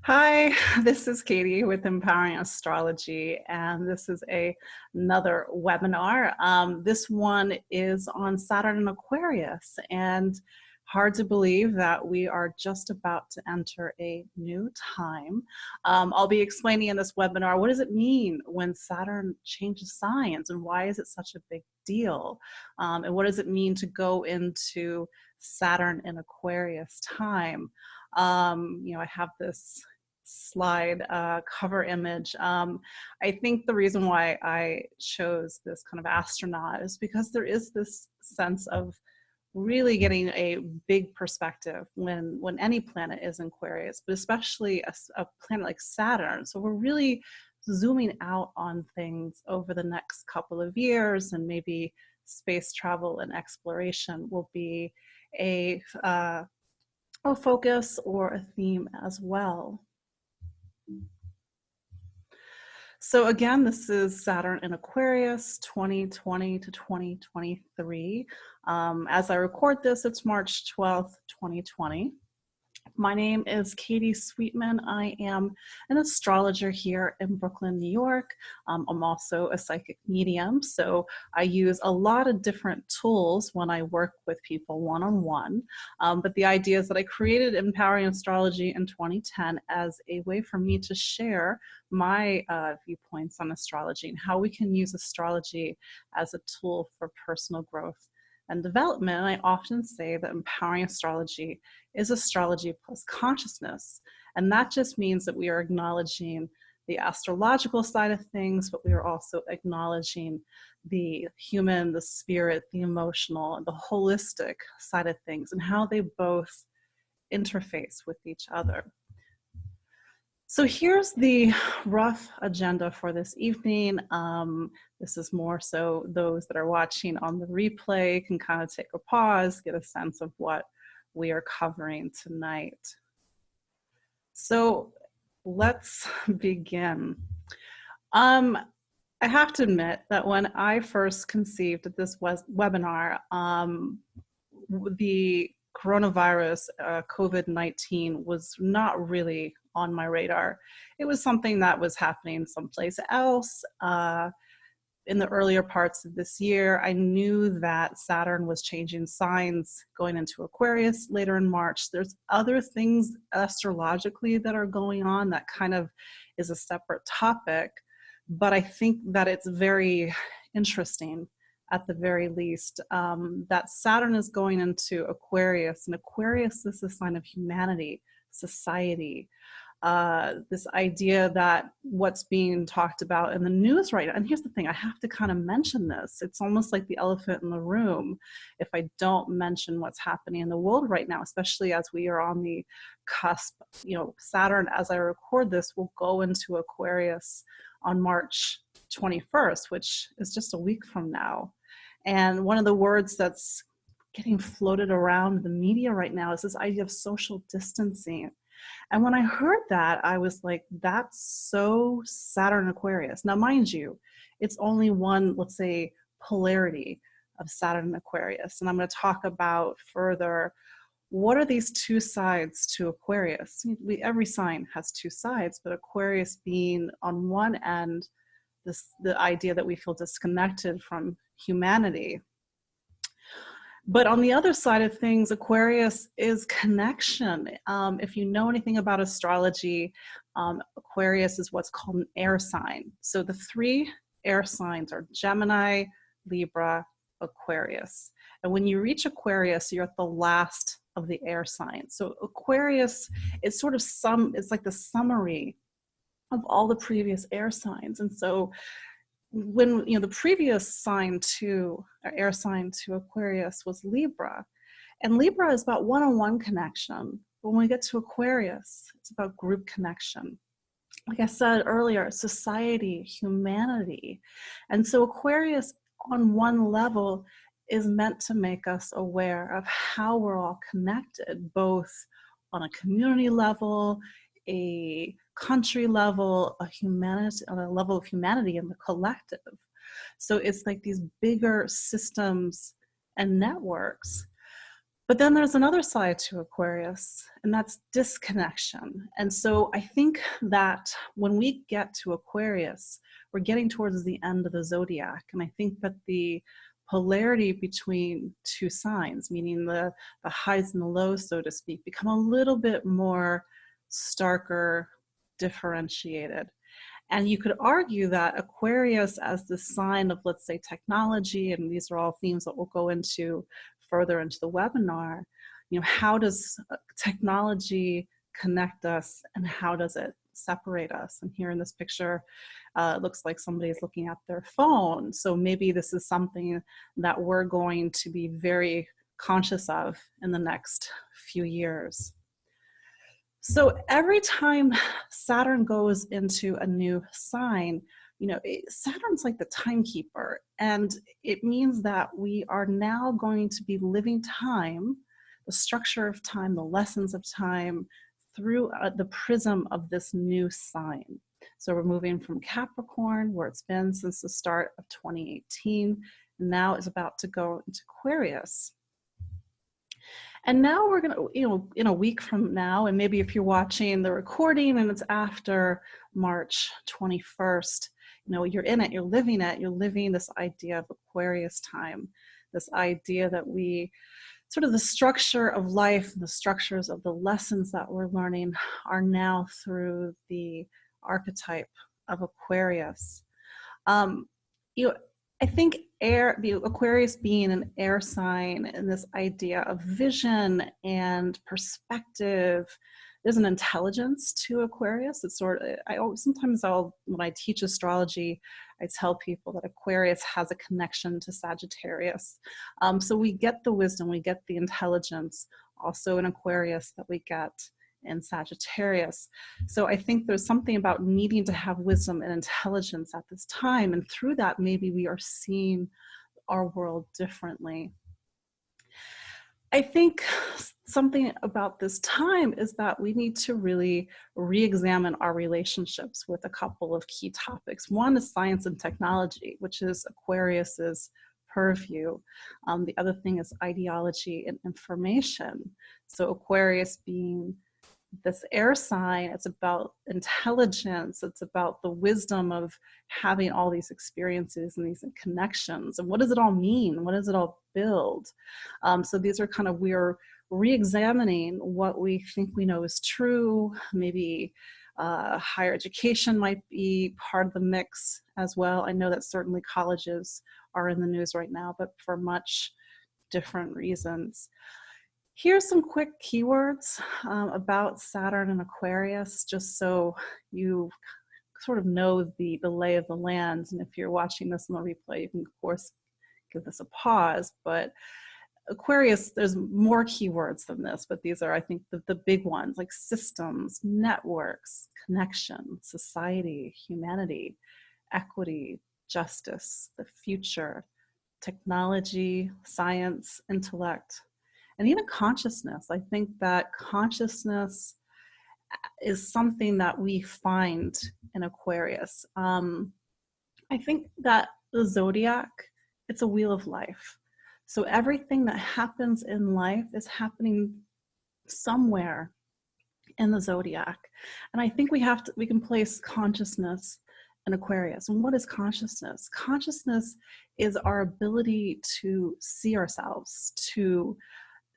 Hi, this is Katie with Empowering Astrology, and this is another webinar. This one is on Saturn and Aquarius, and hard to believe that we are just about to enter a new time. I'll be explaining in this webinar, what does it mean when Saturn changes signs, and why is it such a big deal? And what does it mean to go into Saturn in Aquarius time? I have this slide cover image. I think the reason why I chose this kind of astronaut is because there is this sense of really getting a big perspective when any planet is in Aquarius, but especially a planet like Saturn. So we're really zooming out on things over the next couple of years, and maybe space travel and exploration will be a focus or a theme as well. So again, this is Saturn in Aquarius 2020 to 2023. As I record this, it's March 12th, 2020. My name is Katie Sweetman. I am an astrologer here in Brooklyn, New York. I'm also a psychic medium, so I use a lot of different tools when I work with people one-on-one. But the idea is that I created Empowering Astrology in 2010 as a way for me to share my viewpoints on astrology and how we can use astrology as a tool for personal growth and development. And I often say that empowering astrology is astrology plus consciousness. And that just means that we are acknowledging the astrological side of things, but we are also acknowledging the human, the spirit, the emotional, and the holistic side of things, and how they both interface with each other. So here's the rough agenda for this evening. This is more so those that are watching on the replay can kind of take a pause, get a sense of what we are covering tonight. So let's begin. I have to admit that when I first conceived of this webinar, the coronavirus, COVID-19, was not really on my radar. It was something that was happening someplace else. In the earlier parts of this year, I knew that Saturn was changing signs going into Aquarius later in March. There's other things astrologically that are going on that kind of is a separate topic, but I think that it's very interesting at the very least, that Saturn is going into Aquarius, and Aquarius is a sign of humanity, society, this idea that what's being talked about in the news right now. And here's the thing, I have to kind of mention this. It's almost like the elephant in the room if I don't mention what's happening in the world right now, especially as we are on the cusp. Saturn, as I record this, will go into Aquarius on March 21st, which is just a week from now. And one of the words that's getting floated around the media right now is this idea of social distancing. And when I heard that, I was like, that's so Saturn Aquarius. Now, mind you, it's only one, let's say, polarity of Saturn Aquarius. And I'm going to talk about further, what are these two sides to Aquarius? Every sign has two sides, but Aquarius being on one end, the idea that we feel disconnected from humanity. But on the other side of things, Aquarius is connection. If you know anything about astrology, Aquarius is what's called an air sign. So the three air signs are Gemini, Libra, Aquarius. And when you reach Aquarius, you're at the last of the air signs. So Aquarius is sort of it's like the summary of all the previous air signs. And so when the previous air sign to Aquarius was Libra, and Libra is about one-on-one connection. But when we get to Aquarius, it's about group connection. Like I said earlier, society, humanity. And so Aquarius on one level is meant to make us aware of how we're all connected, both on a community level, a country level, on a level of humanity in the collective. So it's like these bigger systems and networks. But then there's another side to Aquarius, and that's disconnection. And so I think that when we get to Aquarius, we're getting towards the end of the zodiac. And I think that the polarity between two signs, meaning the highs and the lows, so to speak, become a little bit more starker, differentiated. And you could argue that Aquarius, as the sign of, let's say, technology, and these are all themes that we'll go into further into the webinar, how does technology connect us and how does it separate us? And here in this picture, it looks like somebody's looking at their phone. So maybe this is something that we're going to be very conscious of in the next few years. So every time Saturn goes into a new sign, Saturn's like the timekeeper, and it means that we are now going to be living time, the structure of time, the lessons of time, through the prism of this new sign. So we're moving from Capricorn, where it's been since the start of 2018, and now is about to go into Aquarius. And now we're going to, in a week from now, and maybe if you're watching the recording and it's after March 21st, you're in it, you're living this idea of Aquarius time, this idea that we sort of the structure of life, the structures of the lessons that we're learning are now through the archetype of Aquarius. I think the Aquarius being an air sign, and this idea of vision and perspective, there's an intelligence to Aquarius. It's when I teach astrology, I tell people that Aquarius has a connection to Sagittarius. So we get the wisdom, we get the intelligence also in Aquarius that we get in Sagittarius. So I think there's something about needing to have wisdom and intelligence at this time, and through that maybe we are seeing our world differently. I think something about this time is that we need to really re-examine our relationships with a couple of key topics. One is science and technology, which is Aquarius's purview. The other thing is ideology and information. So Aquarius being this air sign, it's about intelligence, it's about the wisdom of having all these experiences and these connections, and what does it all mean, what does it all build? So these are we're re-examining what we think we know is true. Maybe higher education might be part of the mix as well. I know that certainly colleges are in the news right now, but for much different reasons. Here's some quick keywords about Saturn and Aquarius, just so you sort of know the lay of the land. And if you're watching this on the replay, you can, of course, give this a pause. But Aquarius, there's more keywords than this, but these are, I think, the big ones, like systems, networks, connection, society, humanity, equity, justice, the future, technology, science, intellect, and even consciousness. I think that consciousness is something that we find in Aquarius. I think that the zodiac, it's a wheel of life. So everything that happens in life is happening somewhere in the zodiac. And I think we can place consciousness in Aquarius. And what is consciousness? Consciousness is our ability to see ourselves, to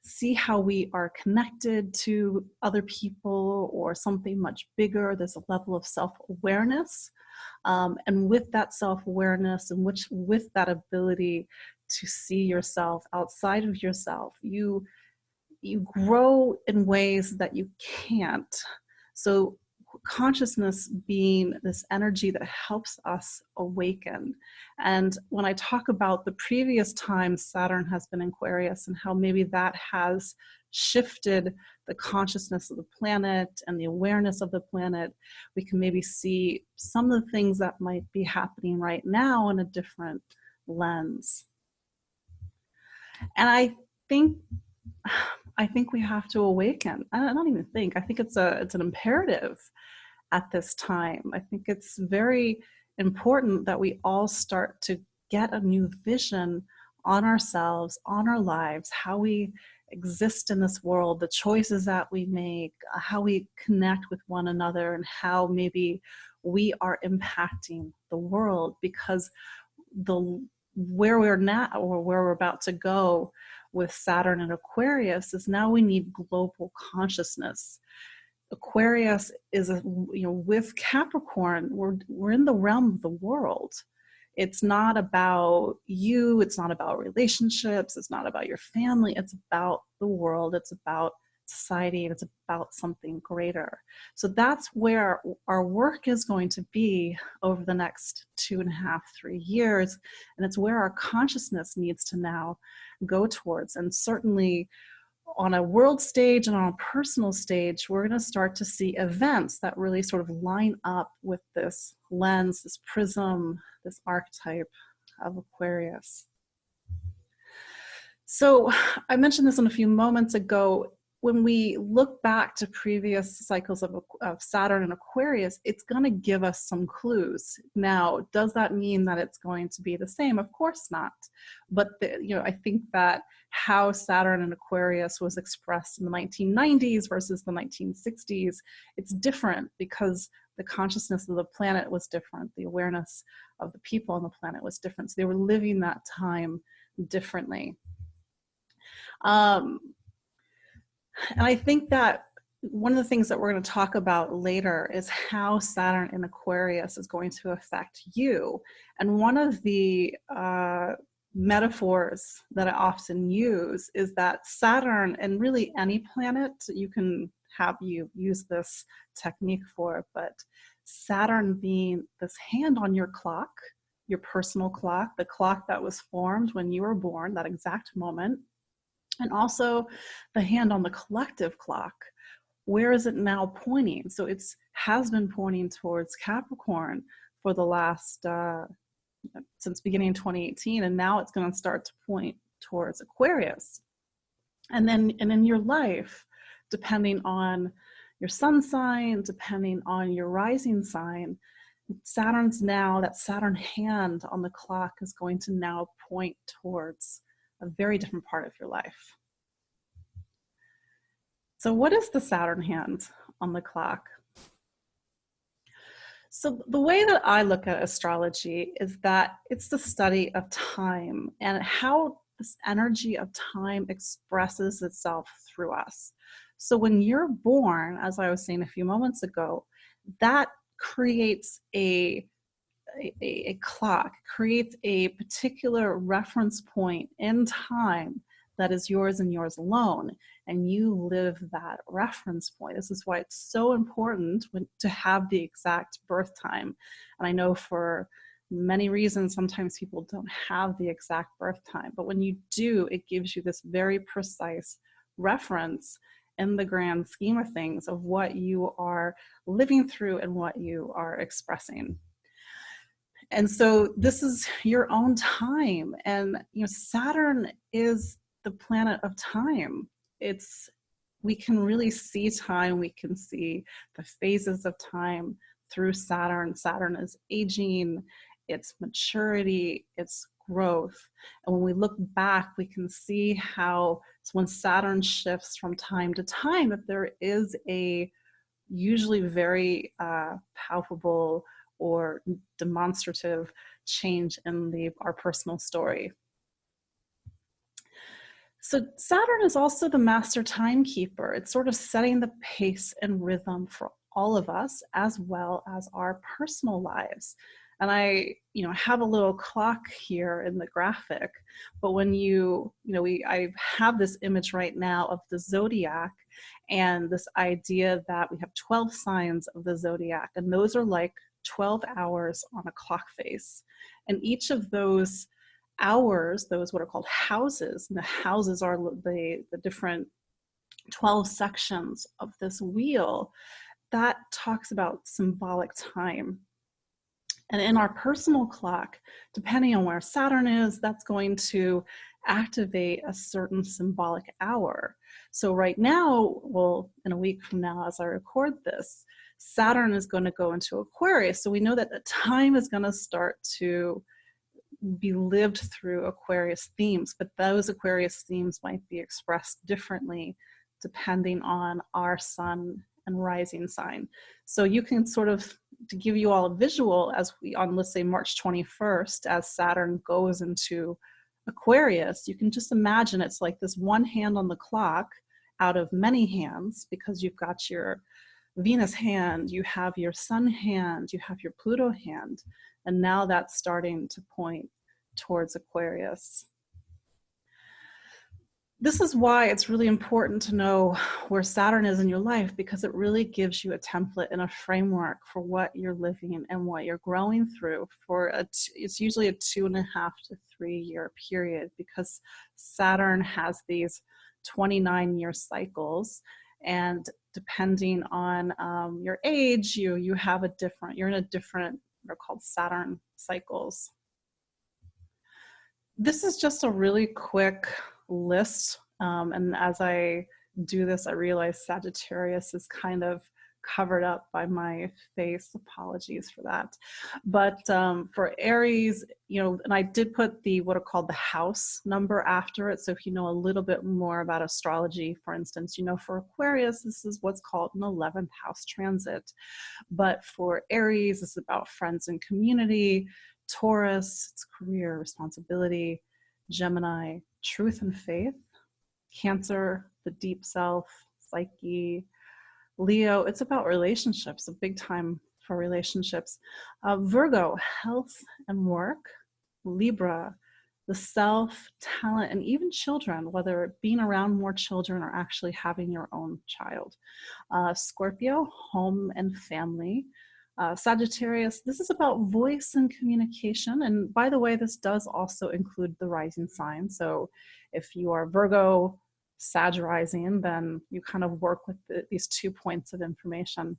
see how we are connected to other people or something much bigger. There's a level of self-awareness. And with that self-awareness and with that ability to see yourself outside of yourself, you grow in ways that you can't. So consciousness being this energy that helps us awaken. And when I talk about the previous times Saturn has been in Aquarius and how maybe that has shifted the consciousness of the planet and the awareness of the planet, we can maybe see some of the things that might be happening right now in a different lens. And I think we have to awaken. I don't even think. I think it's an imperative at this time. I think it's very important that we all start to get a new vision on ourselves, on our lives, how we exist in this world, the choices that we make, how we connect with one another, and how maybe we are impacting the world, because where we're now, or where we're about to go with Saturn and Aquarius, is now we need global consciousness. Aquarius is with Capricorn, we're in the realm of the world. It's not about you, it's not about relationships, it's not about your family, it's about the world, it's about society, and it's about something greater. So that's where our work is going to be over the next 2.5, 3 years, and it's where our consciousness needs to now go towards. And certainly on a world stage and on a personal stage, we're going to start to see events that really sort of line up with this lens, this prism, this archetype of Aquarius. So I mentioned this a few moments ago. When we look back to previous cycles of Saturn and Aquarius, it's going to give us some clues. Now, does that mean that it's going to be the same? Of course not. But I think that how Saturn and Aquarius was expressed in the 1990s versus the 1960s, it's different because the consciousness of the planet was different. The awareness of the people on the planet was different. So they were living that time differently. And I think that one of the things that we're going to talk about later is how Saturn in Aquarius is going to affect you. And one of the metaphors that I often use is that Saturn, and really any planet, you can use this technique for, but Saturn being this hand on your clock, your personal clock, the clock that was formed when you were born, that exact moment, and also the hand on the collective clock. Where is it now pointing? So it has been pointing towards Capricorn for the last, since beginning 2018, and now it's going to start to point towards Aquarius. And in your life, depending on your sun sign, depending on your rising sign, that Saturn hand on the clock is going to now point towards a very different part of your life. So what is the Saturn hand on the clock? So the way that I look at astrology is that it's the study of time and how this energy of time expresses itself through us. So when you're born, as I was saying a few moments ago, that creates a clock, creates a particular reference point in time that is yours and yours alone, and you live that reference point. This is why it's so important to have the exact birth time. And I know for many reasons, sometimes people don't have the exact birth time, but when you do, it gives you this very precise reference in the grand scheme of things of what you are living through and what you are expressing. And so this is your own time. And Saturn is the planet of time. We can really see time. We can see the phases of time through Saturn. Saturn is aging, it's maturity, it's growth. And when we look back, we can see how when Saturn shifts from time to time, that there is a usually very palpable or demonstrative change in our personal story. So Saturn is also the master timekeeper. It's sort of setting the pace and rhythm for all of us, as well as our personal lives. And I have a little clock here in the graphic, but when I have this image right now of the zodiac and this idea that we have 12 signs of the zodiac, and those are like 12 hours on a clock face. And each of those hours, those what are called houses, and the houses are the different 12 sections of this wheel, that talks about symbolic time. And in our personal clock, depending on where Saturn is, that's going to activate a certain symbolic hour. So right now, well, in a week from now, as I record this, Saturn is going to go into Aquarius. So we know that the time is going to start to be lived through Aquarius themes, but those Aquarius themes might be expressed differently depending on our sun and rising sign. So you can sort of, to give you all a visual, as we on, let's say, March 21st, as Saturn goes into Aquarius, you can just imagine it's like this one hand on the clock out of many hands, because you've got your Venus hand, you have your Sun hand, you have your Pluto hand, and now that's starting to point towards Aquarius. This is why it's really important to know where Saturn is in your life, because it really gives you a template and a framework for what you're living and what you're growing through for it's usually a 2.5 to 3 year period, because Saturn has these 29-year cycles, and depending on your age, you have a different, you're in a different, they're called Saturn cycles. This is just a really quick list, and as I do this, I realize Sagittarius is kind of covered up by my face. Apologies for that. But for Aries, you know, and I did put the what are called the house number after it. So if you know a little bit more about astrology, for instance, you know, for Aquarius, this is what's called an 11th house transit. But for Aries, it's about friends and community. Taurus, it's career, responsibility. Gemini, truth and faith. Cancer, the deep self, psyche. Leo, it's about relationships, a big time for relationships. Virgo, health and work. Libra, the self, talent, and even children, whether being around more children or actually having your own child. Scorpio, home and family. Sagittarius, this is about voice and communication. And by the way, this does also include the rising sign. So if you are Virgo, Sag rising, then you kind of work with these 2 points of information.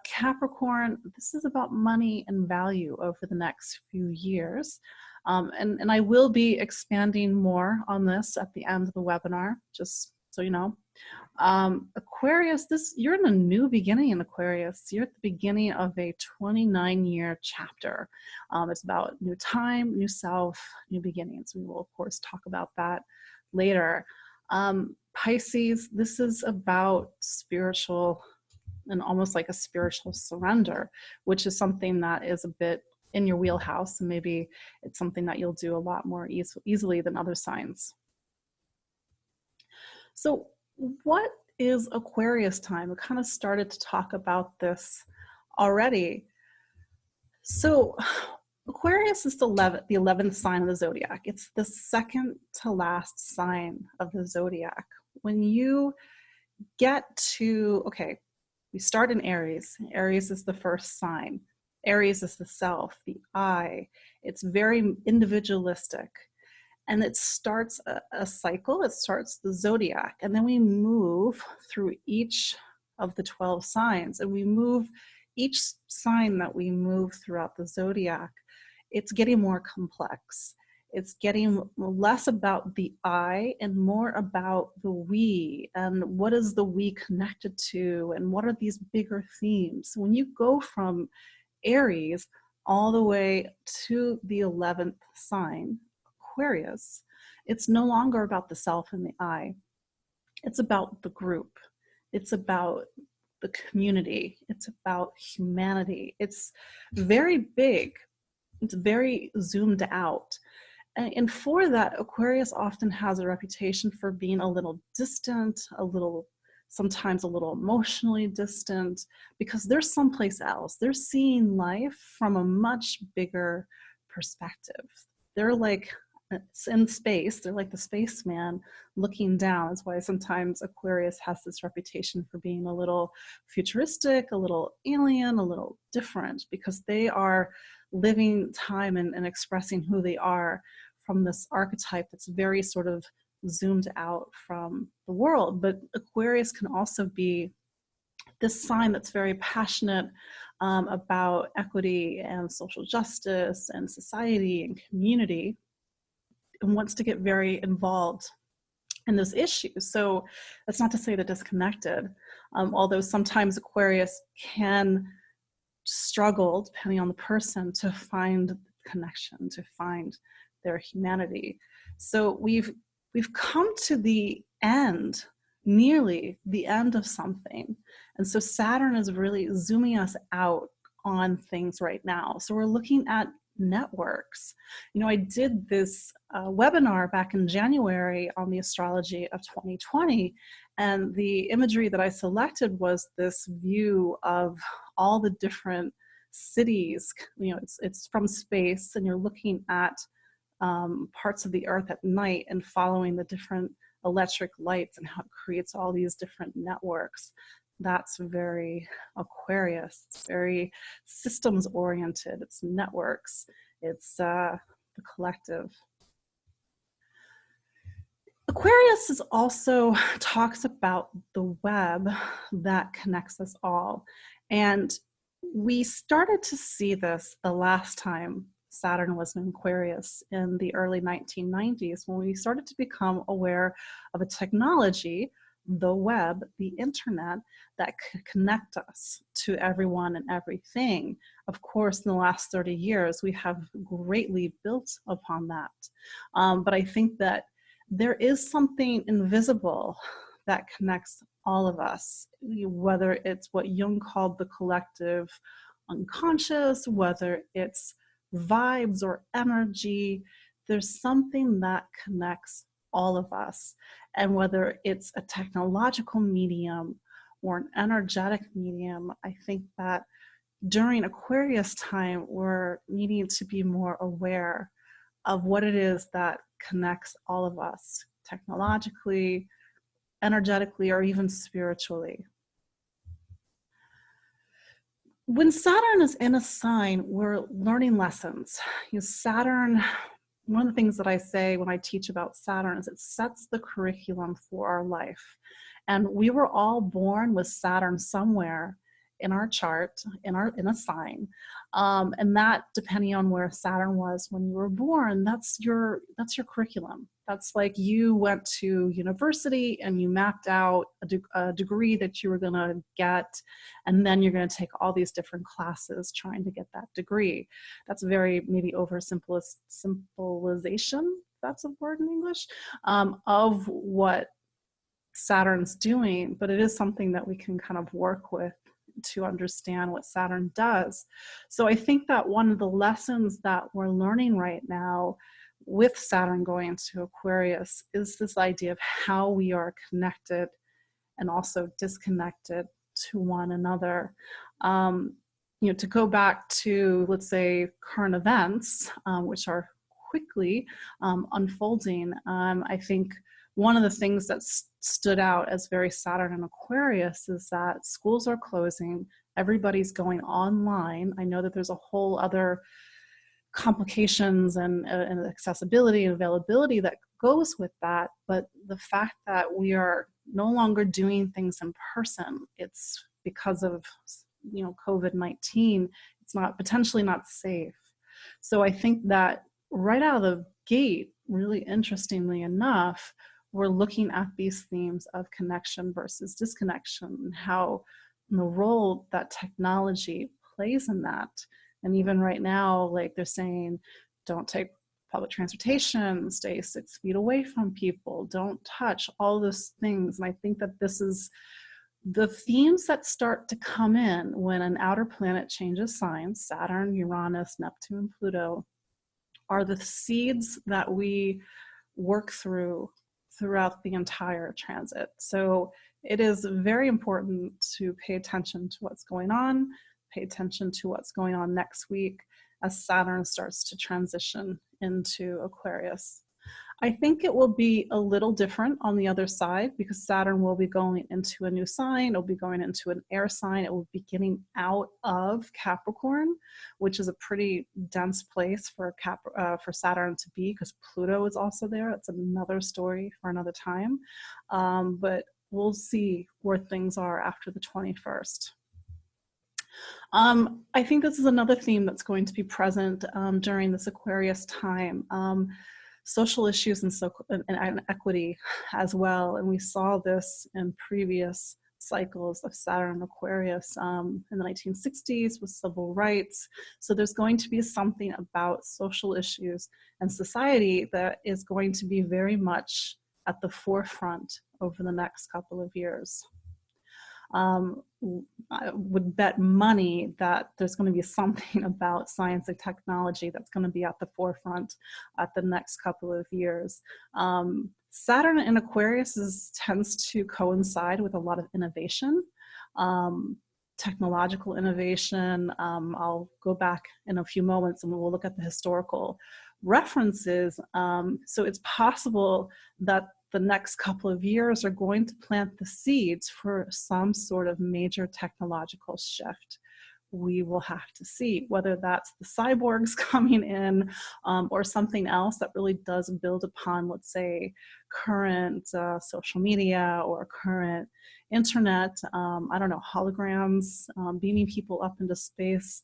Capricorn, this is about money and value over the next few years. And I will be expanding more on this at the end of the webinar, just so you know. Aquarius, you're in a new beginning in Aquarius. You're at the beginning of a 29-year chapter. It's about new time, new self, new beginnings. We will, of course, talk about that later. Pisces, this is about spiritual and almost like a spiritual surrender, which is something that is a bit in your wheelhouse, and maybe it's something that you'll do a lot more easily than other signs. So what is Aquarius time? We kind of started to talk about this already. So Aquarius is the 11th sign of the zodiac. It's the second to last sign of the zodiac. When you get to, okay, we start in Aries. Aries is the first sign. Aries is the self, the I. It's very individualistic. And it starts a cycle. It starts the zodiac. And then we move through each of the 12 signs. And we move each sign that we move throughout the zodiac, it's getting more complex. It's getting less about the I and more about the we, and what is the we connected to, and what are these bigger themes. So when you go from Aries all the way to the 11th sign, Aquarius, it's no longer about the self and the I. It's about the group. It's about the community. It's about humanity. It's very big. It's very zoomed out. And for that, Aquarius often has a reputation for being a little distant, sometimes a little emotionally distant, because they're someplace else. They're seeing life from a much bigger perspective. They're like, it's in space. They're like the spaceman looking down. That's why sometimes Aquarius has this reputation for being a little futuristic, a little alien, a little different, because they are living time and expressing who they are from this archetype that's very sort of zoomed out from the world. But Aquarius can also be this sign that's very passionate about equity and social justice and society and community, and wants to get very involved in those issues. So that's not to say they're disconnected, although sometimes Aquarius can struggle, depending on the person, to find connection, to find their humanity. So we've come to the end, nearly the end of something. And so Saturn is really zooming us out on things right now. So we're looking at networks. You know, I did this webinar back in January on the astrology of 2020, and the imagery that I selected was this view of all the different cities. You know, it's from space, and you're looking at parts of the earth at night and following the different electric lights and how it creates all these different networks. That's very Aquarius. It's very systems oriented. It's networks. It's the collective. Aquarius is also talks about the web that connects us all. And we started to see this the last time Saturn was in Aquarius in the early 1990s, when we started to become aware of a technology, the web, the internet, that could connect us to everyone and everything. Of course, in the last 30 years, we have greatly built upon that. But I think that there is something invisible that connects all of us, whether it's what Jung called the collective unconscious, whether it's vibes or energy. There's something that connects all of us. And whether it's a technological medium or an energetic medium, I think that during Aquarius time, we're needing to be more aware of what it is that connects all of us, technologically, energetically, or even spiritually. When Saturn is in a sign, we're learning lessons. You know, Saturn, one of the things that I say when I teach about Saturn is it sets the curriculum for our life. And we were all born with Saturn somewhere in our chart, in a sign. And that, depending on where Saturn was when you were born, that's your curriculum. That's like you went to university and you mapped out a degree that you were gonna get, and then you're gonna take all these different classes trying to get that degree. That's very maybe oversimplification, that's a word in English, of what Saturn's doing, but it is something that we can kind of work with to understand what Saturn does. So I think that one of the lessons that we're learning right now with Saturn going into Aquarius is this idea of how we are connected and also disconnected to one another. You know, to go back to, let's say, current events, which are quickly unfolding, I think one of the things that stood out as very Saturn and Aquarius is that schools are closing, everybody's going online. I know that there's a whole other complications and accessibility and availability that goes with that, but the fact that we are no longer doing things in person, it's because of, you know, COVID-19, it's not potentially not safe. So I think that right out of the gate, really interestingly enough, we're looking at these themes of connection versus disconnection, and how the role that technology plays in that. And even right now, like they're saying, don't take public transportation, stay 6 feet away from people, don't touch, all those things. And I think that this is the themes that start to come in when an outer planet changes signs, Saturn, Uranus, Neptune, Pluto, are the seeds that we work throughout the entire transit. So it is very important to pay attention to what's going on, pay attention to what's going on next week as Saturn starts to transition into Aquarius. I think it will be a little different on the other side because Saturn will be going into a new sign. It'll be going into an air sign. It will be getting out of Capricorn, which is a pretty dense place for Saturn to be because Pluto is also there. It's another story for another time. But we'll see where things are after the 21st. I think this is another theme that's going to be present during this Aquarius time. Social issues and equity as well. And we saw this in previous cycles of Saturn and Aquarius in the 1960s with civil rights. So there's going to be something about social issues and society that is going to be very much at the forefront over the next couple of years. I would bet money that there's going to be something about science and technology that's going to be at the forefront at the next couple of years. Saturn in Aquarius tends to coincide with a lot of innovation, technological innovation. I'll go back in a few moments and we'll look at the historical references. So it's possible that the next couple of years are going to plant the seeds for some sort of major technological shift. We will have to see whether that's the cyborgs coming in or something else that really does build upon, let's say, current social media or current internet, I don't know, holograms, beaming people up into space.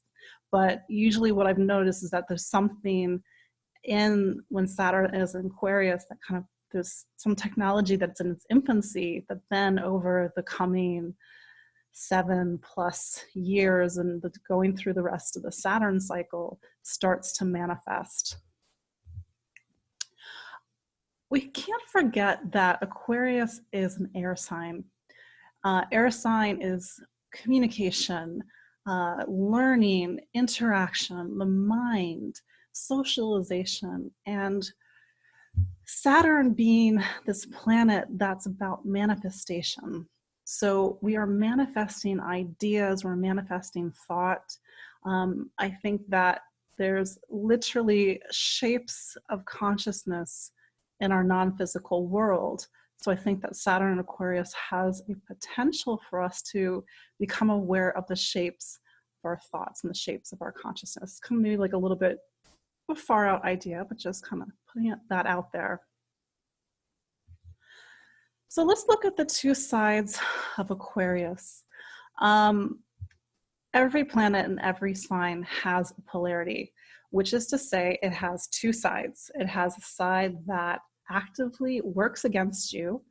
But usually what I've noticed is that there's something in when Saturn is in Aquarius that kind of, there's some technology that's in its infancy, but then over the coming 7+ years and going through the rest of the Saturn cycle starts to manifest. We can't forget that Aquarius is an air sign. Air sign is communication, learning, interaction, the mind, socialization, and Saturn being this planet that's about manifestation. So we are manifesting ideas, we're manifesting thought. I think that there's literally shapes of consciousness in our non-physical world. So I think that Saturn and Aquarius has a potential for us to become aware of the shapes of our thoughts and the shapes of our consciousness. Kind of maybe like a little bit of a far out idea, but just kind of putting that out there. So let's look at the two sides of Aquarius. Every planet and every sign has a polarity, which is to say it has two sides. It has a side that actively works against you,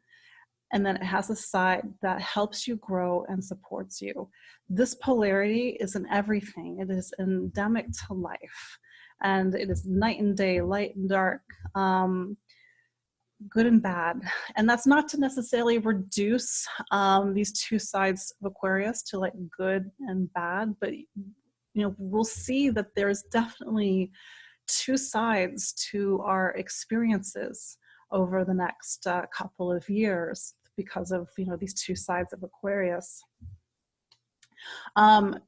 and then it has a side that helps you grow and supports you. This polarity is in everything. It is endemic to life, and it is night and day, light and dark, good and bad. And that's not to necessarily reduce these two sides of Aquarius to like good and bad, but we'll see that there's definitely two sides to our experiences over the next couple of years because of these two sides of Aquarius. And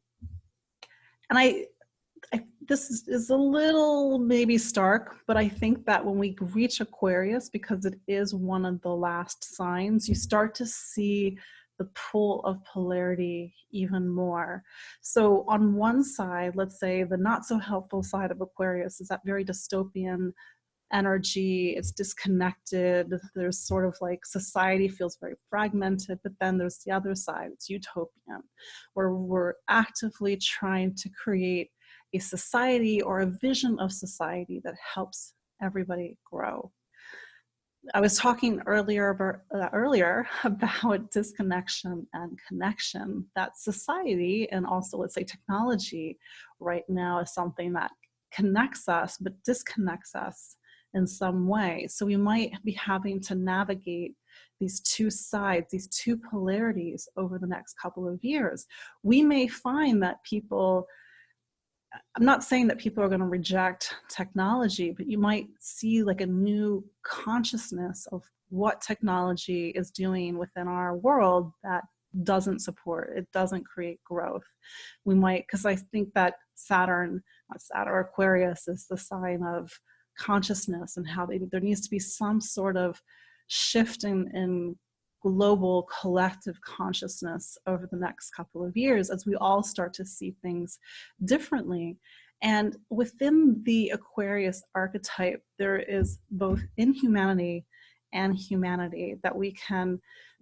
this is a little maybe stark, but I think that when we reach Aquarius, because it is one of the last signs, you start to see the pull of polarity even more. So on one side, let's say the not so helpful side of Aquarius is that very dystopian energy. It's disconnected. There's sort of like society feels very fragmented, but then there's the other side, it's utopian, where we're actively trying to create a society or a vision of society that helps everybody grow. I was talking earlier about disconnection and connection, that society and also let's say technology right now is something that connects us but disconnects us in some way. So we might be having to navigate these two sides, these two polarities over the next couple of years. We may find that people, I'm not saying that people are going to reject technology, but you might see like a new consciousness of what technology is doing within our world that doesn't support, it doesn't create growth. We might, because I think that Saturn or Aquarius is the sign of consciousness and how there needs to be some sort of shift in global collective consciousness over the next couple of years as we all start to see things differently. And within the Aquarius archetype, there is both inhumanity and humanity, that we can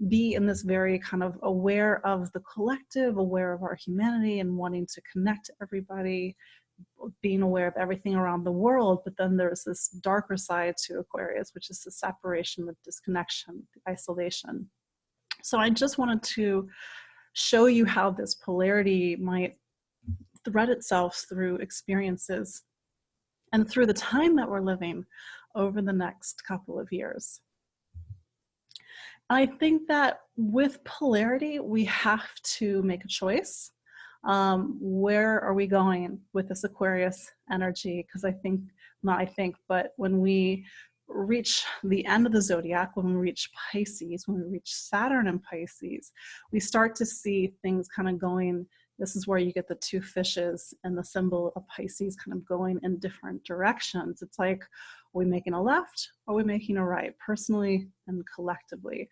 be in this very kind of aware of the collective, aware of our humanity and wanting to connect to everybody, being aware of everything around the world. But then there's this darker side to Aquarius, which is the separation, the disconnection, the isolation. So I just wanted to show you how this polarity might thread itself through experiences and through the time that we're living over the next couple of years. I think that with polarity, we have to make a choice. Where are we going with this Aquarius energy? Because but when we reach the end of the zodiac, when we reach Pisces, when we reach Saturn in Pisces, we start to see things kind of going. This is where you get the two fishes and the symbol of Pisces kind of going in different directions. It's like, are we making a left or are we making a right, personally and collectively?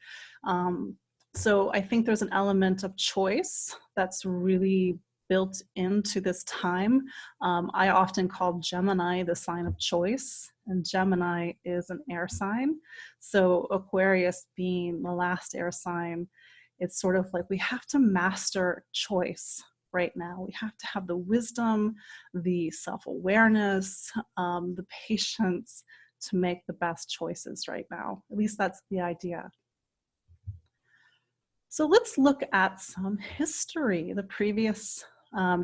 So I think there's an element of choice that's really built into this time. I often call Gemini the sign of choice, and Gemini is an air sign. So Aquarius being the last air sign, it's sort of like we have to master choice right now. We have to have the wisdom, the self-awareness, the patience to make the best choices right now. At least that's the idea. So let's look at some history, the previous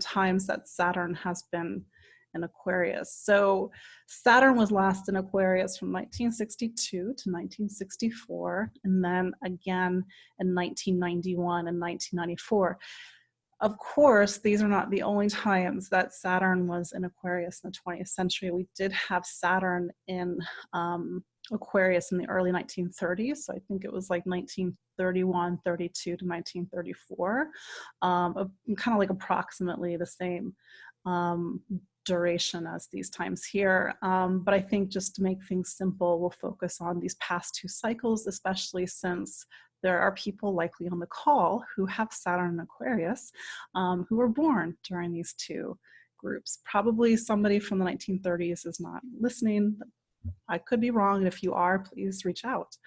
times that Saturn has been in Aquarius. So Saturn was last in Aquarius from 1962 to 1964, and then again in 1991 and 1994. Of course, these are not the only times that Saturn was in Aquarius in the 20th century. We did have Saturn in Aquarius in the early 1930s. So I think it was like 1931, 32 to 1934, kind of like approximately the same duration as these times here. But I think just to make things simple, we'll focus on these past two cycles, especially since there are people likely on the call who have Saturn and Aquarius who were born during these two groups. Probably somebody from the 1930s is not listening. I could be wrong, and if you are, please reach out.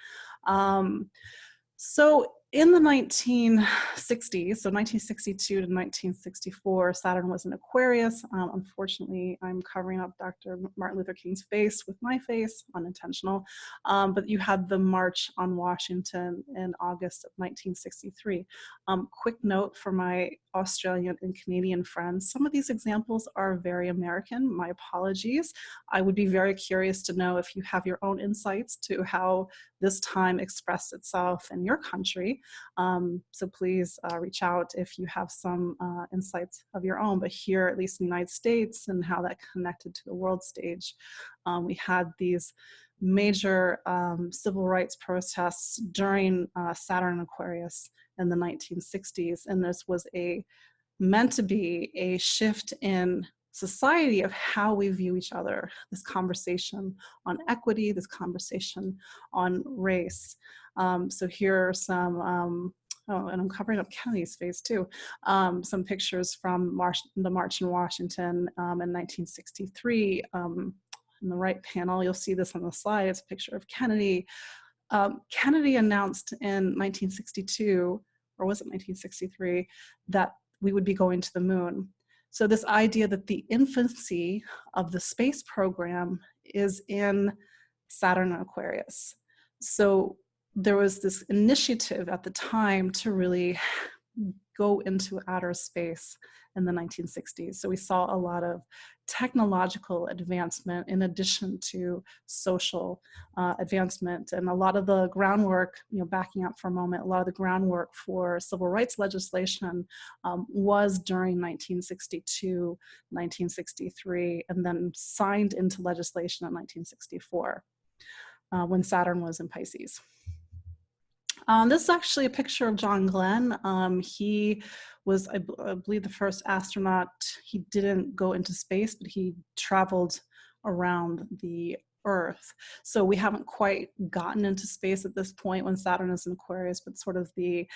So in the 1960s, so 1962 to 1964, Saturn was in Aquarius. Unfortunately, I'm covering up Dr. Martin Luther King's face with my face, unintentional. But you had the March on Washington in August of 1963. Quick note for my Australian and Canadian friends, some of these examples are very American. My apologies. I would be very curious to know if you have your own insights to how this time expressed itself in your country. So please reach out if you have some insights of your own. But here, at least in the United States, and how that connected to the world stage, we had these major civil rights protests during Saturn and Aquarius in the 1960s. And this was meant to be a shift in society of how we view each other, this conversation on equity, this conversation on race. So here are some, oh, and I'm covering up Kennedy's face too, some pictures from the March in Washington in 1963. In the right panel, you'll see this on the slide, it's a picture of Kennedy. Kennedy announced in 1962, or was it 1963, that we would be going to the moon. So this idea that the infancy of the space program is in Saturn and Aquarius. So there was this initiative at the time to really go into outer space in the 1960s. So we saw a lot of technological advancement in addition to social advancement. And a lot of the groundwork, backing up for a moment, a lot of the groundwork for civil rights legislation was during 1962, 1963, and then signed into legislation in 1964 when Saturn was in Pisces. This is actually a picture of John Glenn. He was, I believe, the first astronaut. He didn't go into space, but he traveled around the Earth. So we haven't quite gotten into space at this point when Saturn is in Aquarius, but sort of the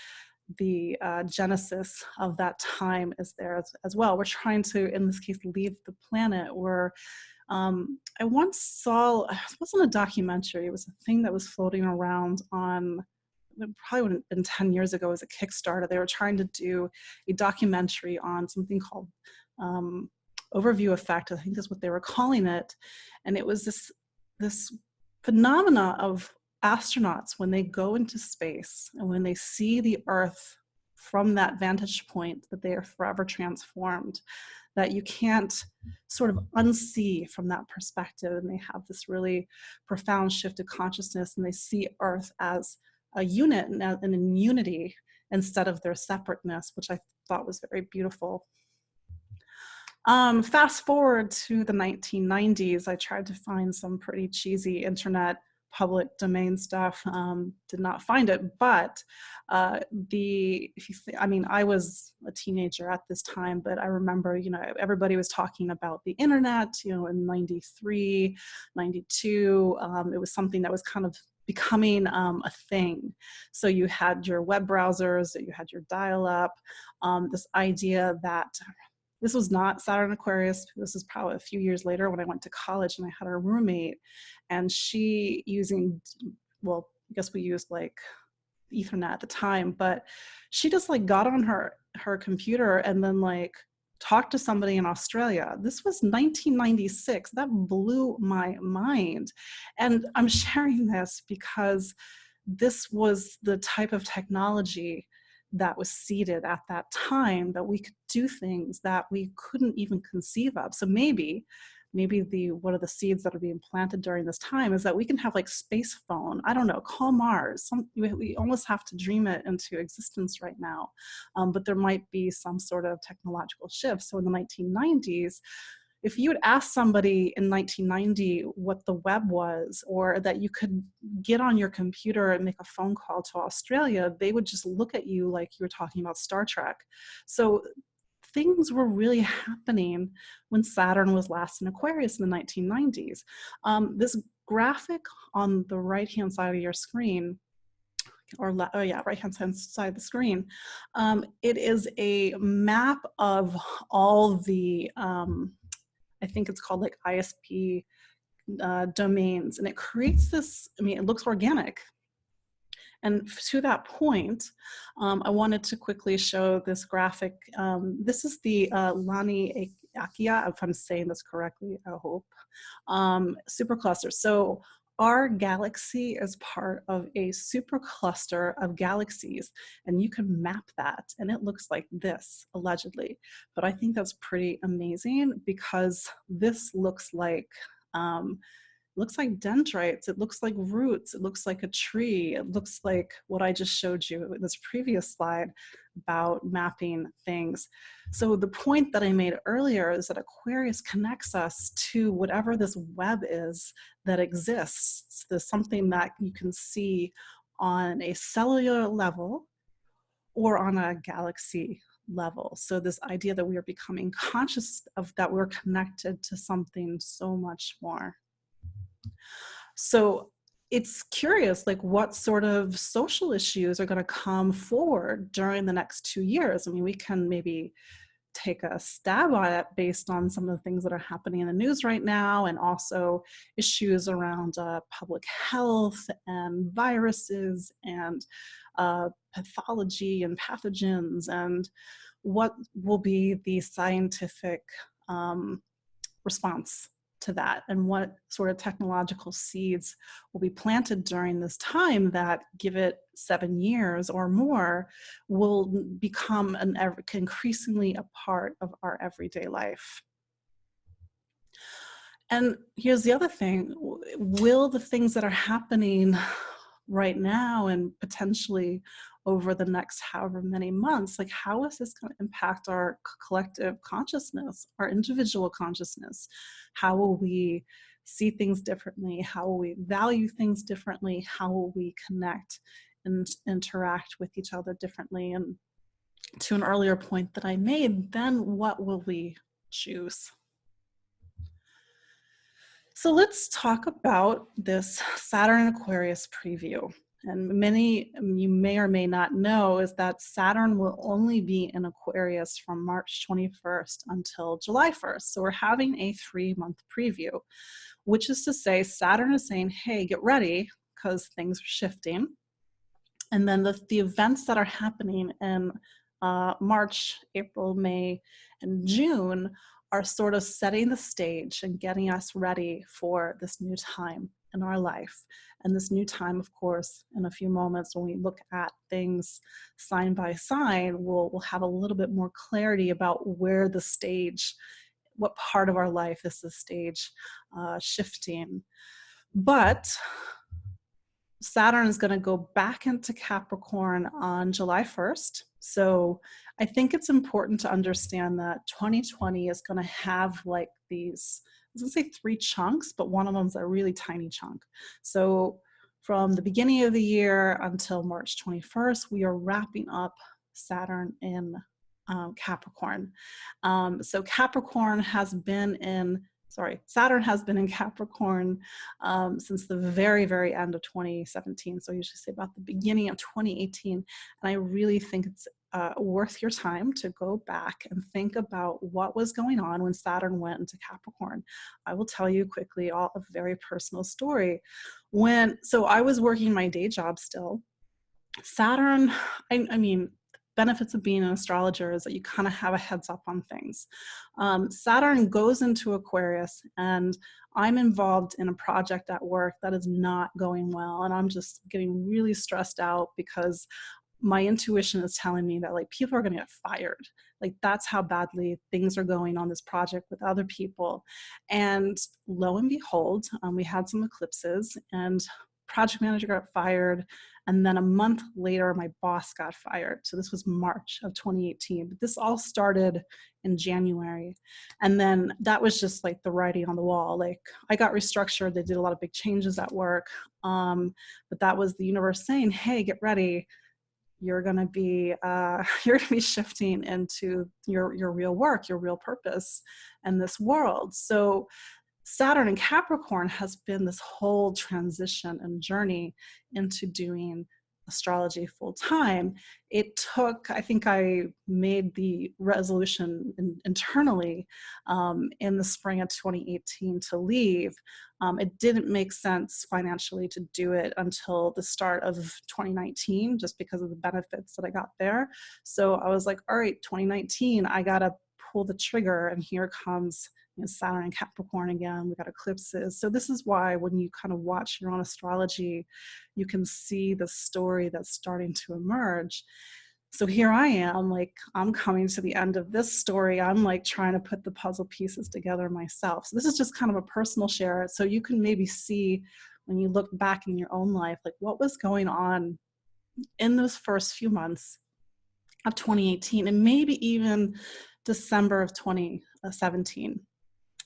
genesis of that time is there as well. We're trying to, in this case, leave the planet. I once saw, it wasn't a documentary, it was a thing that was floating around on, it probably would have been 10 years ago as a Kickstarter. They were trying to do a documentary on something called overview effect, I think is what they were calling it. And it was this phenomena of astronauts, when they go into space and when they see the Earth from that vantage point, that they are forever transformed, that you can't sort of unsee from that perspective. And they have this really profound shift of consciousness, and they see Earth as a unit and in unity instead of their separateness, which I thought was very beautiful. Fast forward to the 1990s, I tried to find some pretty cheesy internet public domain stuff, did not find it, but I mean, I was a teenager at this time, but I remember, you know, everybody was talking about the internet, you know, in 93, 92, it was something that was kind of becoming a thing. So you had your web browsers, you had your dial-up, this idea that this was not Saturn Aquarius. This is probably a few years later when I went to college and I had a roommate, and she using, well, I guess we used like Ethernet at the time, but she just like got on her computer and then like talked to somebody in Australia. This was 1996. That blew my mind. And I'm sharing this because this was the type of technology that was seeded at that time, that we could do things that we couldn't even conceive of. So maybe one of the seeds that are being planted during this time is that we can have like space phone, I don't know, call Mars. We almost have to dream it into existence right now. But there might be some sort of technological shift. So in the 1990s, if you had asked somebody in 1990 what the web was, or that you could get on your computer and make a phone call to Australia, they would just look at you like you were talking about Star Trek. So things were really happening when Saturn was last in Aquarius in the 1990s. This graphic on the right-hand side of your screen, right-hand side of the screen, it is a map of all the I think it's called like ISP domains, and it creates this, I mean, it looks organic. And to that point, I wanted to quickly show this graphic. This is the Lani Akia, if I'm saying this correctly, I hope, supercluster. So our galaxy is part of a supercluster of galaxies, and you can map that, and it looks like this, allegedly. But I think that's pretty amazing, because this looks like dendrites, it looks like roots, it looks like a tree, it looks like what I just showed you in this previous slide about mapping things. So the point that I made earlier is that Aquarius connects us to whatever this web is that exists. There's something that you can see on a cellular level or on a galaxy level. So this idea that we are becoming conscious of that we're connected to something so much more. So it's curious, like what sort of social issues are going to come forward during the next 2 years. I mean, we can maybe take a stab at it based on some of the things that are happening in the news right now, and also issues around public health and viruses and pathology and pathogens, and what will be the scientific response to that, and what sort of technological seeds will be planted during this time that, give it 7 years or more, will become increasingly a part of our everyday life. And here's the other thing, will the things that are happening right now and potentially over the next however many months, like how is this going to impact our collective consciousness, our individual consciousness? How will we see things differently? How will we value things differently? How will we connect and interact with each other differently? And to an earlier point that I made, then what will we choose? So let's talk about this Saturn Aquarius preview. And many you may or may not know is that Saturn will only be in Aquarius from March 21st until July 1st. So we're having a 3-month preview, which is to say Saturn is saying, hey, get ready because things are shifting. And then the events that are happening in March, April, May, and June are sort of setting the stage and getting us ready for this new time in our life. And this new time, of course, in a few moments, when we look at things sign by sign, we'll have a little bit more clarity about where the stage, what part of our life is the stage shifting. But Saturn is going to go back into Capricorn on July 1st. So I think it's important to understand that 2020 is going to have like these, I was going to say 3 chunks, but one of them is a really tiny chunk. So from the beginning of the year until March 21st, we are wrapping up Saturn in Capricorn. So Capricorn has been in Saturn has been in Capricorn since the very, very end of 2017. So I usually say about the beginning of 2018. And I really think it's worth your time to go back and think about what was going on when Saturn went into Capricorn. I will tell you quickly a very personal story. So I was working my day job still. Saturn, I mean, benefits of being an astrologer is that you kind of have a heads up on things. Saturn goes into Aquarius, and I'm involved in a project at work that is not going well, and I'm just getting really stressed out because my intuition is telling me that like people are going to get fired. Like that's how badly things are going on this project with other people. And lo and behold, we had some eclipses, and project manager got fired. And then a month later, my boss got fired. So this was March of 2018. But this all started in January. And then that was just like the writing on the wall. Like I got restructured. They did a lot of big changes at work. But that was the universe saying, hey, get ready. You're going to be shifting into your real work, your real purpose in this world. So Saturn in Capricorn has been this whole transition and journey into doing astrology full time. It took, I think I made the resolution internally in the spring of 2018 to leave. It didn't make sense financially to do it until the start of 2019, just because of the benefits that I got there. So I was like, all right, 2019, I got to pull the trigger, and here comes Saturn and Capricorn again. We got eclipses. So this is why when you kind of watch your own astrology, you can see the story that's starting to emerge. So here I am, like I'm coming to the end of this story. I'm like trying to put the puzzle pieces together myself. So this is just kind of a personal share. So you can maybe see when you look back in your own life, like what was going on in those first few months of 2018 and maybe even December of 2017.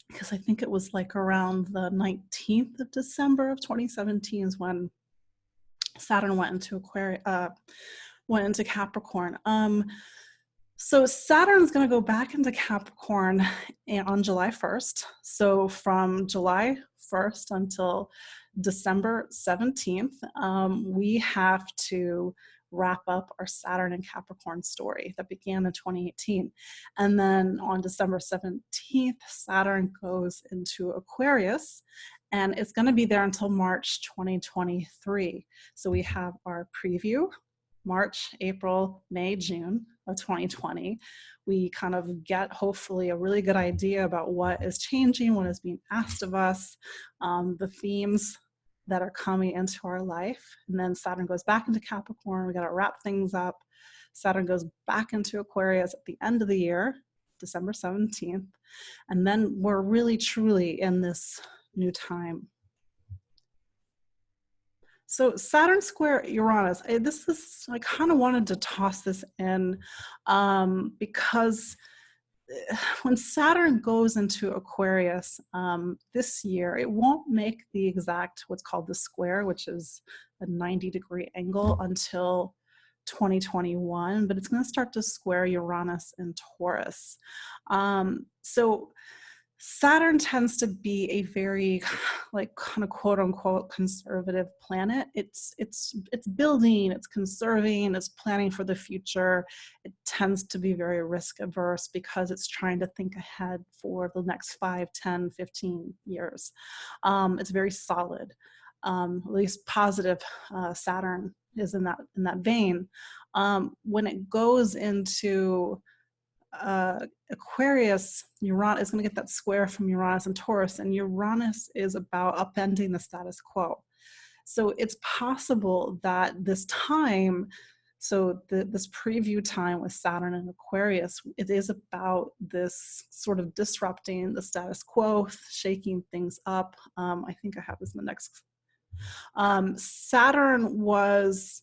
Because I think it was like around the 19th of December of 2017 is when Saturn went into Capricorn. So Saturn's going to go back into Capricorn on July 1st. So from July 1st until December 17th, we have to wrap up our Saturn and Capricorn story that began in 2018. And then on December 17th, Saturn goes into Aquarius, and it's going to be there until March 2023. So we have our preview, March, April, May, June of 2020. We kind of get hopefully a really good idea about what is changing, what is being asked of us, the themes that are coming into our life. And then Saturn goes back into Capricorn. We got to wrap things up. Saturn goes back into Aquarius at the end of the year, December 17th. And then we're really truly in this new time. So Saturn square Uranus, I kind of wanted to toss this in because when Saturn goes into Aquarius this year, it won't make the exact what's called the square, which is a 90-degree angle, until 2021, but it's going to start to square Uranus and Taurus. So Saturn tends to be a very like kind of quote unquote conservative planet. It's building, it's conserving, it's planning for the future. It tends to be very risk averse because it's trying to think ahead for the next 5, 10, 15 years. It's very solid. At least positive Saturn is in that vein. When it goes into Aquarius, Uranus is going to get that square from Uranus and Taurus, and Uranus is about upending the status quo. So it's possible that this time, so this preview time with Saturn and Aquarius, it is about this sort of disrupting the status quo, shaking things up. I think I have this in the next. Saturn was,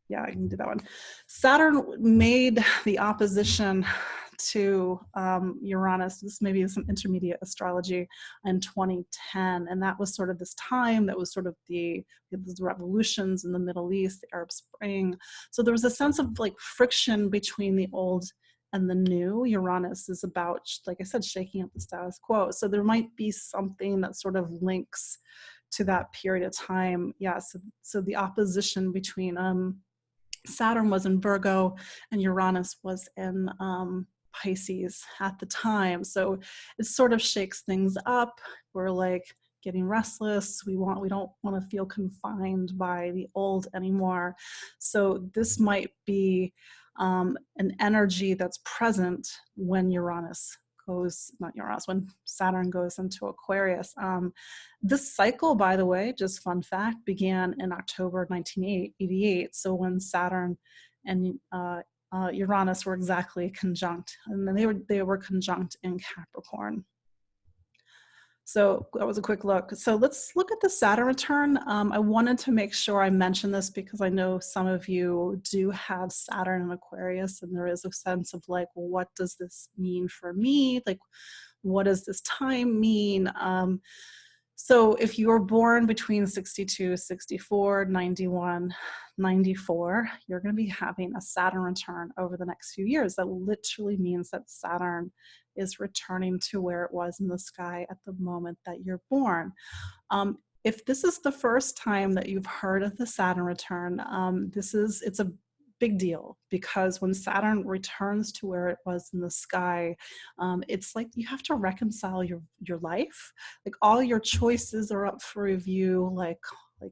yeah, I can do that one. Saturn made the opposition to Uranus. This maybe is some intermediate astrology in 2010, and that was sort of this time that was sort of the revolutions in the Middle East, the Arab Spring. So there was a sense of like friction between the old and the new. Uranus is about, like I said, shaking up the status quo. So there might be something that sort of links to that period of time. Yeah, so the opposition between Saturn was in Virgo and Uranus was in Pisces at the time. So it sort of shakes things up. We're like getting restless. We don't want to feel confined by the old anymore. So this might be an energy that's present when when Saturn goes into Aquarius. This cycle, by the way, just fun fact, began in October 1988. So when Saturn and Uranus were exactly conjunct, and then they were conjunct in Capricorn. So that was a quick look. So let's look at the Saturn return. I wanted to make sure I mention this because I know some of you do have Saturn in Aquarius, and there is a sense of like, well, what does this mean for me? Like, what does this time mean? So if you were born between 62, 64, 91, 94, you're going to be having a Saturn return over the next few years. That literally means that Saturn is returning to where it was in the sky at the moment that you're born. If this is the first time that you've heard of the Saturn return, it's a big deal, because when Saturn returns to where it was in the sky, it's like you have to reconcile your life. Like all your choices are up for review. Like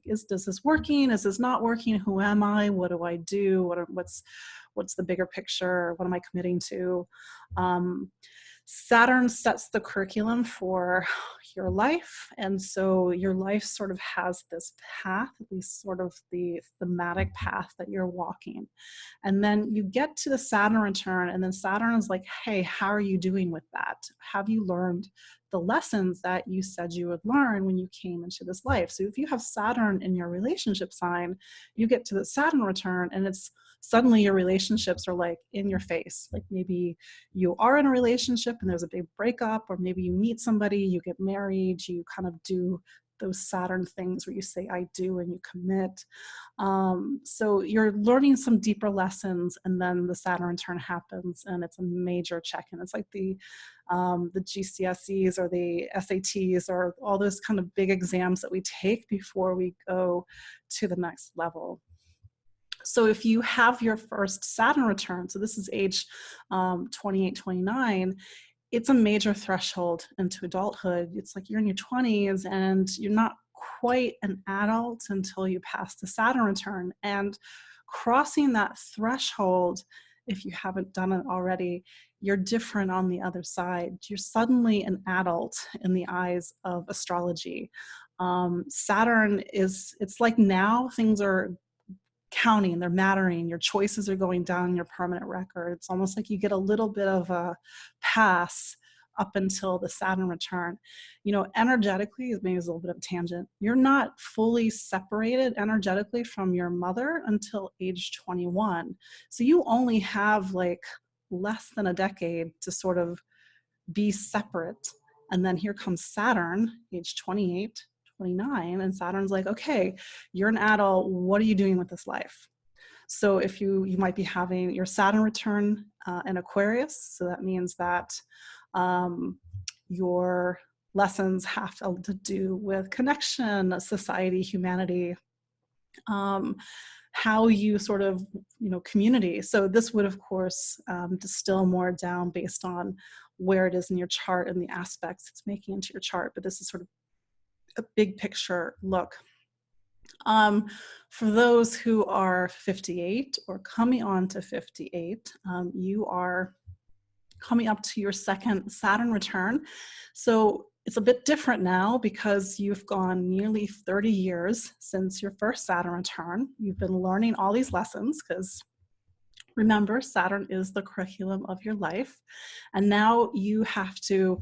is this working? Is this not working? Who am I? What do I do? What's the bigger picture? What am I committing to? Saturn sets the curriculum for your life, and so your life sort of has this path, at least sort of the thematic path that you're walking. And then you get to the Saturn return, and then Saturn is like, hey, how are you doing with that? Have you learned the lessons that you said you would learn when you came into this life? So if you have Saturn in your relationship sign, you get to the Saturn return, and it's suddenly your relationships are like in your face. Like maybe you are in a relationship and there's a big breakup, or maybe you meet somebody, you get married, you kind of do those Saturn things where you say I do and you commit. So you're learning some deeper lessons, and then the Saturn return happens, and it's a major check-in. It's like the GCSEs or the SATs or all those kind of big exams that we take before we go to the next level. So if you have your first Saturn return, so this is age 28, 29, it's a major threshold into adulthood. It's like you're in your 20s and you're not quite an adult until you pass the Saturn return. And crossing that threshold, if you haven't done it already, you're different on the other side. You're suddenly an adult in the eyes of astrology. Saturn it's like now things are counting, they're mattering, your choices are going down your permanent record. It's almost like you get a little bit of a pass up until the Saturn return. You know, energetically, maybe it's a little bit of a tangent, you're not fully separated energetically from your mother until age 21. So you only have like less than a decade to sort of be separate. And then here comes Saturn, age 28, 29, and Saturn's like, okay, you're an adult, what are you doing with this life? So if you might be having your Saturn return in Aquarius, so that means that your lessons have to do with connection, society, humanity, how you sort of, community. So this would, of course, distill more down based on where it is in your chart and the aspects it's making into your chart, but this is sort of a big picture look. For those who are 58 or coming on to 58, you are coming up to your second Saturn return. So it's a bit different now because you've gone nearly 30 years since your first Saturn return. You've been learning all these lessons because remember, Saturn is the curriculum of your life. And now you have to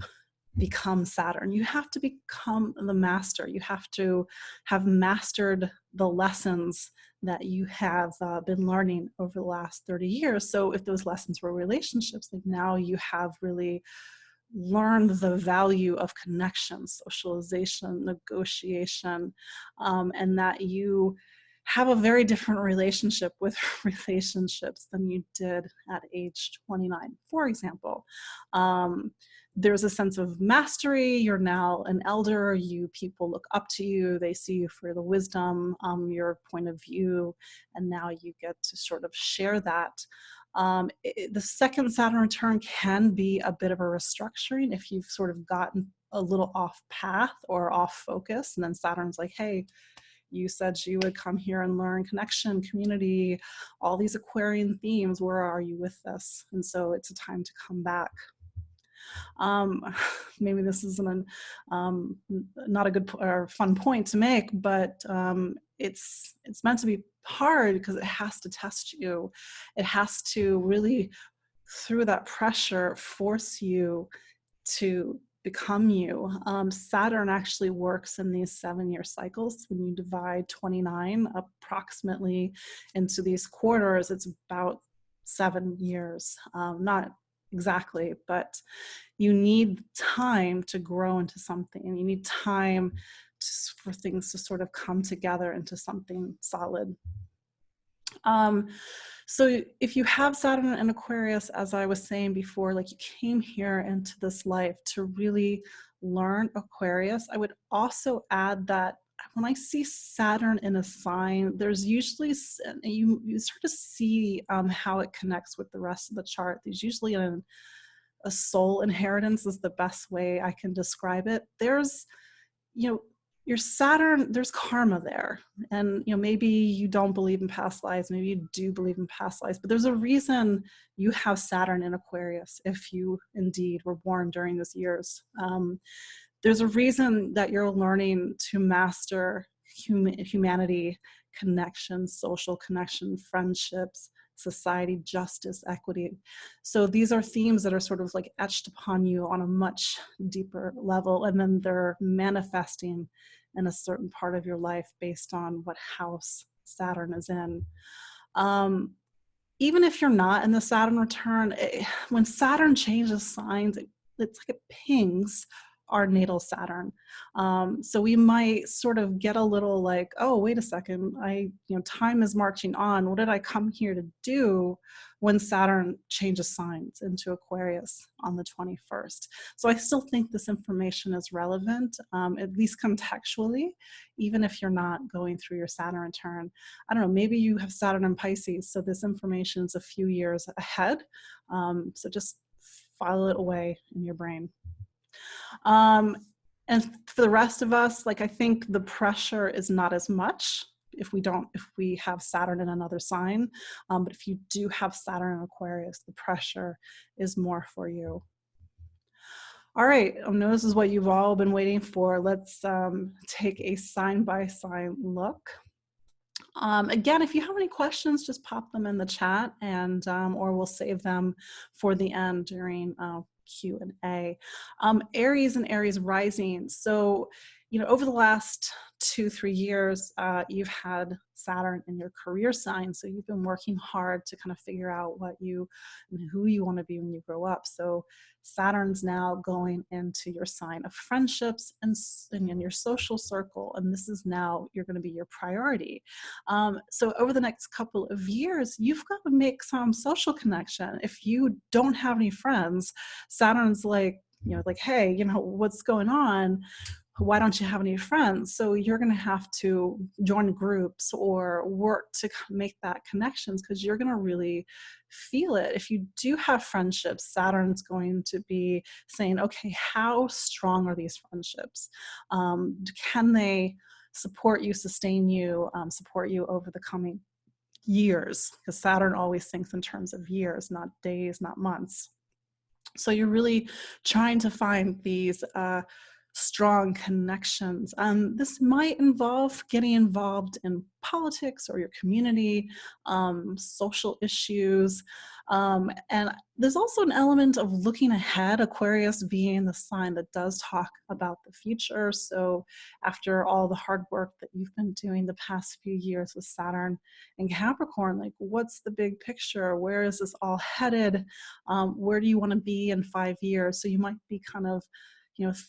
become Saturn. You have to become the master. You have to have mastered the lessons that you have been learning over the last 30 years. So if those lessons were relationships, like now you have really learned the value of connection, socialization, negotiation, and that you have a very different relationship with relationships than you did at age 29, for example. There's a sense of mastery. You're now an elder. People look up to you. They see you for the wisdom, your point of view, and now you get to sort of share that. The second Saturn return can be a bit of a restructuring if you've sort of gotten a little off path or off focus, and then Saturn's like, hey, you said you would come here and learn connection, community, all these Aquarian themes. Where are you with this? And so it's a time to come back. Maybe this isn't not a good or fun point to make, but it's meant to be hard because it has to test you. It has to really, through that pressure, force you to become you. Saturn actually works in these 7-year cycles. When you divide 29 approximately into these quarters, it's about 7 years. Not exactly, but you need time to grow into something. You need time for things to sort of come together into something solid. So if you have Saturn and Aquarius, as I was saying before, like you came here into this life to really learn Aquarius, I would also add that when I see Saturn in a sign, there's usually, you sort of see how it connects with the rest of the chart. There's usually a soul inheritance is the best way I can describe it. There's, your Saturn, there's karma there. And, maybe you don't believe in past lives, maybe you do believe in past lives, but there's a reason you have Saturn in Aquarius if you indeed were born during those years. There's a reason that you're learning to master humanity, connection, social connection, friendships, society, justice, equity. So these are themes that are sort of like etched upon you on a much deeper level, and then they're manifesting in a certain part of your life based on what house Saturn is in. Even if you're not in the Saturn return, when Saturn changes signs, it's like it pings our natal Saturn. So we might sort of get a little like, oh, wait a second, time is marching on. What did I come here to do when Saturn changes signs into Aquarius on the 21st? So I still think this information is relevant, at least contextually, even if you're not going through your Saturn return. I don't know, maybe you have Saturn in Pisces, so this information is a few years ahead. So just file it away in your brain. And for the rest of us, like I think the pressure is not as much if we have Saturn in another sign. But if you do have Saturn in Aquarius, the pressure is more for you. All right, I know this is what you've all been waiting for. Let's take a sign by sign look. Again, if you have any questions, just pop them in the chat, and or we'll save them for the end during Q&A. Aries and Aries rising. So, over the last 2-3 years, you've had Saturn in your career sign. So you've been working hard to kind of figure out what you and who you want to be when you grow up. So Saturn's now going into your sign of friendships and in your social circle. And this is now, you're going to be your priority. So over the next couple of years, you've got to make some social connection. If you don't have any friends, Saturn's like, hey, what's going on? Why don't you have any friends? So you're going to have to join groups or work to make that connections, because you're going to really feel it. If you do have friendships, Saturn's going to be saying, okay, how strong are these friendships? Can they support you, sustain you, support you over the coming years? Because Saturn always thinks in terms of years, not days, not months. So you're really trying to find these strong connections. This might involve getting involved in politics or your community, social issues. And there's also an element of looking ahead, Aquarius being the sign that does talk about the future. So after all the hard work that you've been doing the past few years with Saturn and Capricorn, like what's the big picture? Where is this all headed? Where do you want to be in 5 years? So you might be kind of,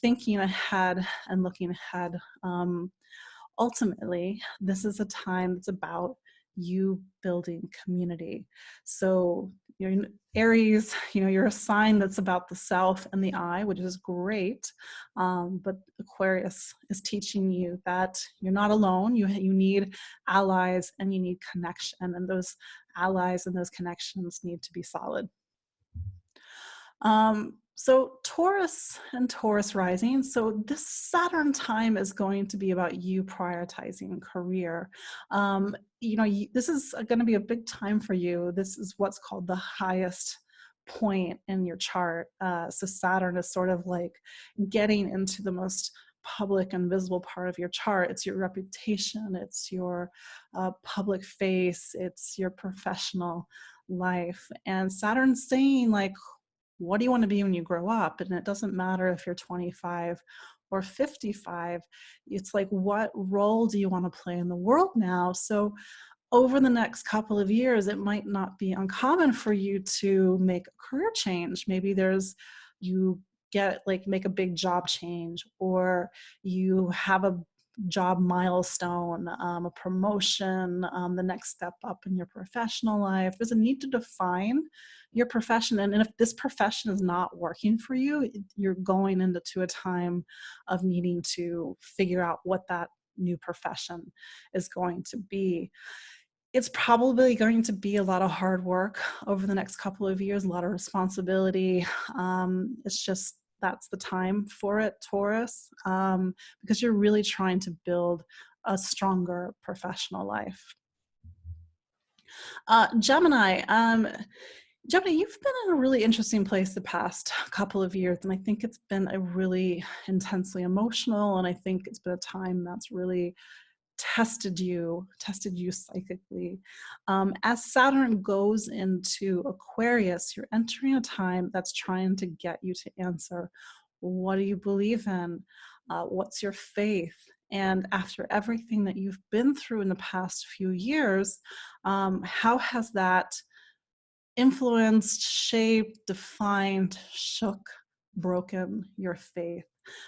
thinking ahead and looking ahead. Ultimately, this is a time that's about you building community. So you're in Aries, you're a sign that's about the self and the I, which is great. But Aquarius is teaching you that you're not alone. You need allies and you need connection. And those allies and those connections need to be solid. So Taurus and Taurus rising. So this Saturn time is going to be about you prioritizing career. This is going to be a big time for you. This is what's called the highest point in your chart. So Saturn is sort of like getting into the most public and visible part of your chart. It's your reputation, it's your public face, it's your professional life. And Saturn's saying, like, what do you want to be when you grow up? And it doesn't matter if you're 25 or 55. It's like, what role do you want to play in the world now? So over the next couple of years, it might not be uncommon for you to make a career change. Maybe you make a big job change, or you have a job milestone, a promotion, the next step up in your professional life. There's a need to define your profession. And if this profession is not working for you, you're going into a time of needing to figure out what that new profession is going to be. It's probably going to be a lot of hard work over the next couple of years, a lot of responsibility. It's just, that's the time for it, Taurus, because you're really trying to build a stronger professional life. Gemini, you've been in a really interesting place the past couple of years, and I think it's been a really intensely emotional, and I think it's been a time that's really tested you psychically. As Saturn goes into Aquarius, you're entering a time that's trying to get you to answer, what do you believe in? What's your faith? And after everything that you've been through in the past few years, how has that influenced, shaped, defined, shook, broken your faith?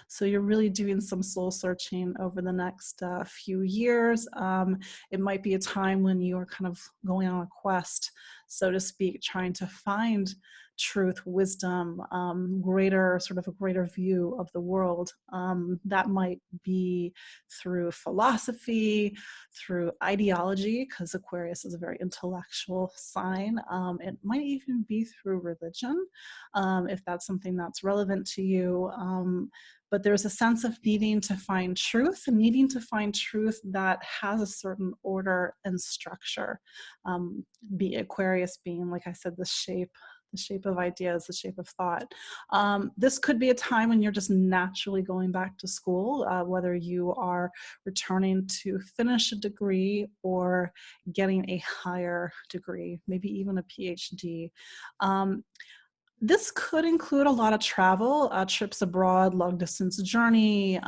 So you're really doing some soul searching over the next few years. It might be a time when you are kind of going on a quest, so to speak, trying to find truth, wisdom, a greater view of the world. That might be through philosophy, through ideology, because Aquarius is a very intellectual sign. It might even be through religion, if that's something that's relevant to you. But there's a sense of needing to find truth, and needing to find truth that has a certain order and structure. Be Aquarius being, like I said, the shape of ideas, the shape of thought. This could be a time when you're just naturally going back to school, whether you are returning to finish a degree or getting a higher degree, maybe even a PhD. This could include a lot of travel, trips abroad, long distance journey,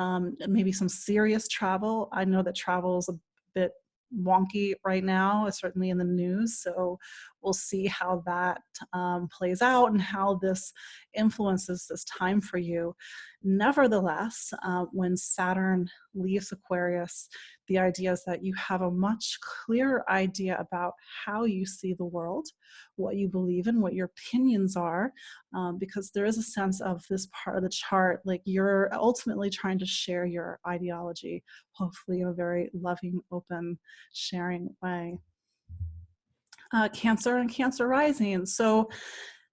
maybe some serious travel. I know that travel is a bit wonky right now, certainly in the news. So we'll see how that plays out and how this influences this time for you. Nevertheless, when Saturn leaves Aquarius, the idea is that you have a much clearer idea about how you see the world, what you believe in, what your opinions are, because there is a sense of this part of the chart, like you're ultimately trying to share your ideology, hopefully in a very loving, open, sharing way. Cancer and Cancer rising. So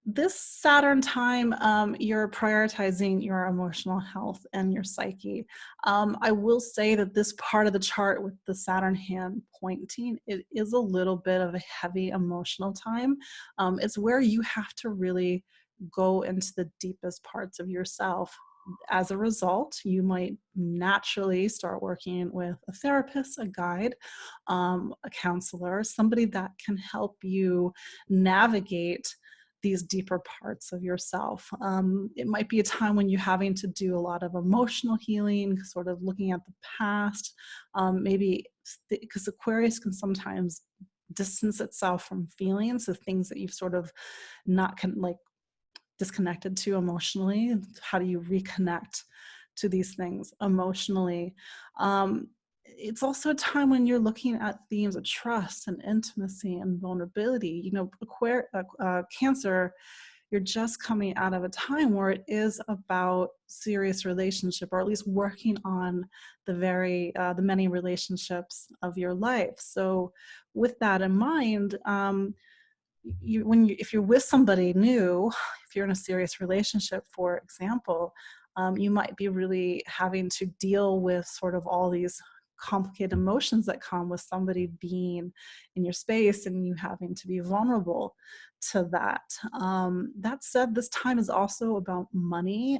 this Saturn time, you're prioritizing your emotional health and your psyche. I will say that this part of the chart with the Saturn hand pointing, it is a little bit of a heavy emotional time. It's where you have to really go into the deepest parts of yourself. As a result, you might naturally start working with a therapist, a guide, a counselor, somebody that can help you navigate these deeper parts of yourself. It might be a time when you're having to do a lot of emotional healing, sort of looking at the past, maybe because Aquarius can sometimes distance itself from feelings of things that you've sort of not disconnected to emotionally. How do you reconnect to these things emotionally? It's also a time when you're looking at themes of trust and intimacy and vulnerability. You know, Cancer, you're just coming out of a time where it is about serious relationship, or at least working on the many relationships of your life. So with that in mind, if you're with somebody new, if you're in a serious relationship, for example, you might be really having to deal with sort of all these complicated emotions that come with somebody being in your space and you having to be vulnerable to that. That said, this time is also about money,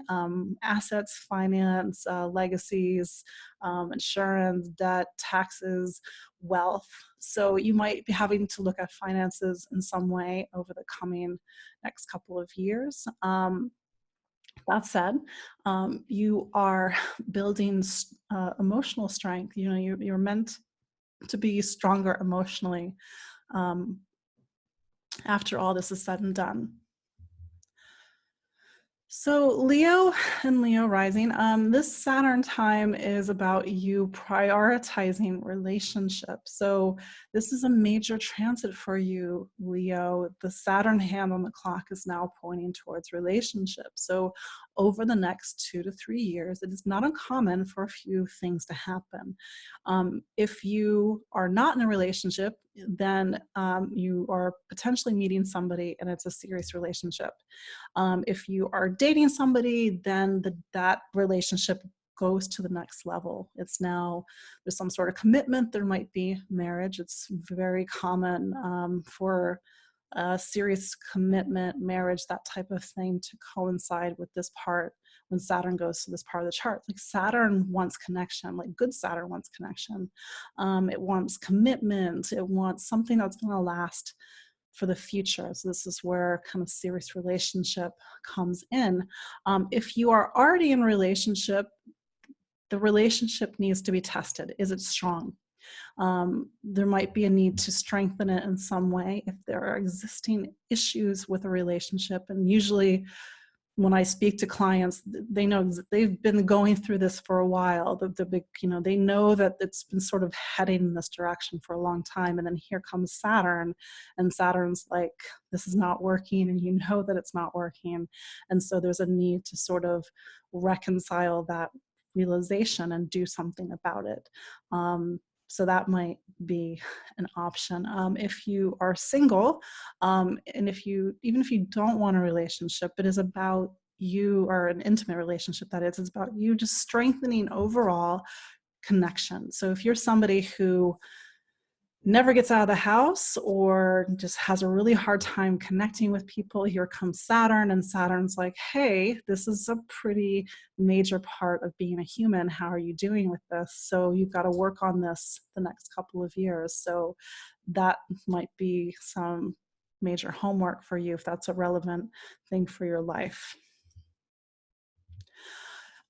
assets, finance, legacies, insurance, debt, taxes, wealth. So you might be having to look at finances in some way over the coming next couple of years. That said, you are building emotional strength. You know, you're meant to be stronger emotionally after all this is said and done. So Leo and Leo rising, this Saturn time is about you prioritizing relationships. So this is a major transit for you, Leo. The Saturn hand on the clock is now pointing towards relationships. So over the next 2 to 3 years, it is not uncommon for a few things to happen. If you are not in a relationship, then you are potentially meeting somebody and it's a serious relationship. If you are dating somebody, then that relationship goes to the next level. It's now, there's some sort of commitment, there might be marriage. It's very common for serious commitment, marriage, that type of thing to coincide with this part when Saturn goes to this part of the chart. Like Saturn wants connection, like good Saturn wants connection. It wants commitment. It wants something that's going to last for the future. So this is where kind of serious relationship comes in. If you are already in a relationship, the relationship needs to be tested. Is it strong? There might be a need to strengthen it in some way if there are existing issues with a relationship. And usually when I speak to clients, they know they've been going through this for a while. The big, they know that it's been sort of heading in this direction for a long time. And then here comes Saturn, and Saturn's like, this is not working, and you know that it's not working. And so there's a need to sort of reconcile that realization and do something about it. So that might be an option. If you are single, and even if you don't want a relationship, it is about you, or an intimate relationship that is, it's about you just strengthening overall connection. So if you're somebody who never gets out of the house or just has a really hard time connecting with people, here comes Saturn, and Saturn's like, hey, this is a pretty major part of being a human. How are you doing with this? So you've got to work on this the next couple of years. So that might be some major homework for you if that's a relevant thing for your life.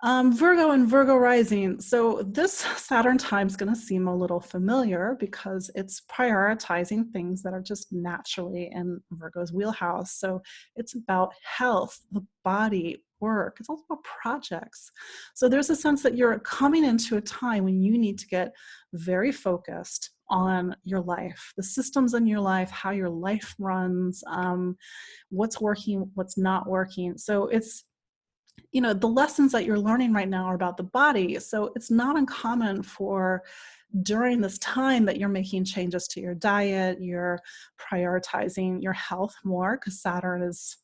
Virgo and Virgo rising. So this Saturn time is going to seem a little familiar because it's prioritizing things that are just naturally in Virgo's wheelhouse. So it's about health, the body, work. It's also about projects. So there's a sense that you're coming into a time when you need to get very focused on your life, the systems in your life, how your life runs, what's working, what's not working. So it's, the lessons that you're learning right now are about the body. So it's not uncommon for during this time that you're making changes to your diet, you're prioritizing your health more, because Saturn is,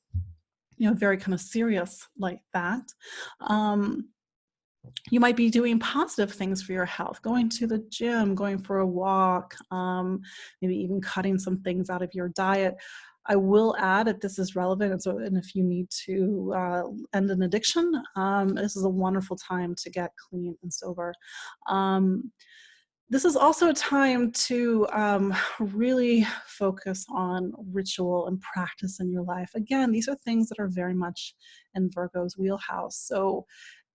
very kind of serious like that. You might be doing positive things for your health, going to the gym, going for a walk, maybe even cutting some things out of your diet. I will add that this is relevant, and if you need to end an addiction, this is a wonderful time to get clean and sober. Um, this is also a time to really focus on ritual and practice in your life. Again, these are things that are very much in Virgo's wheelhouse. So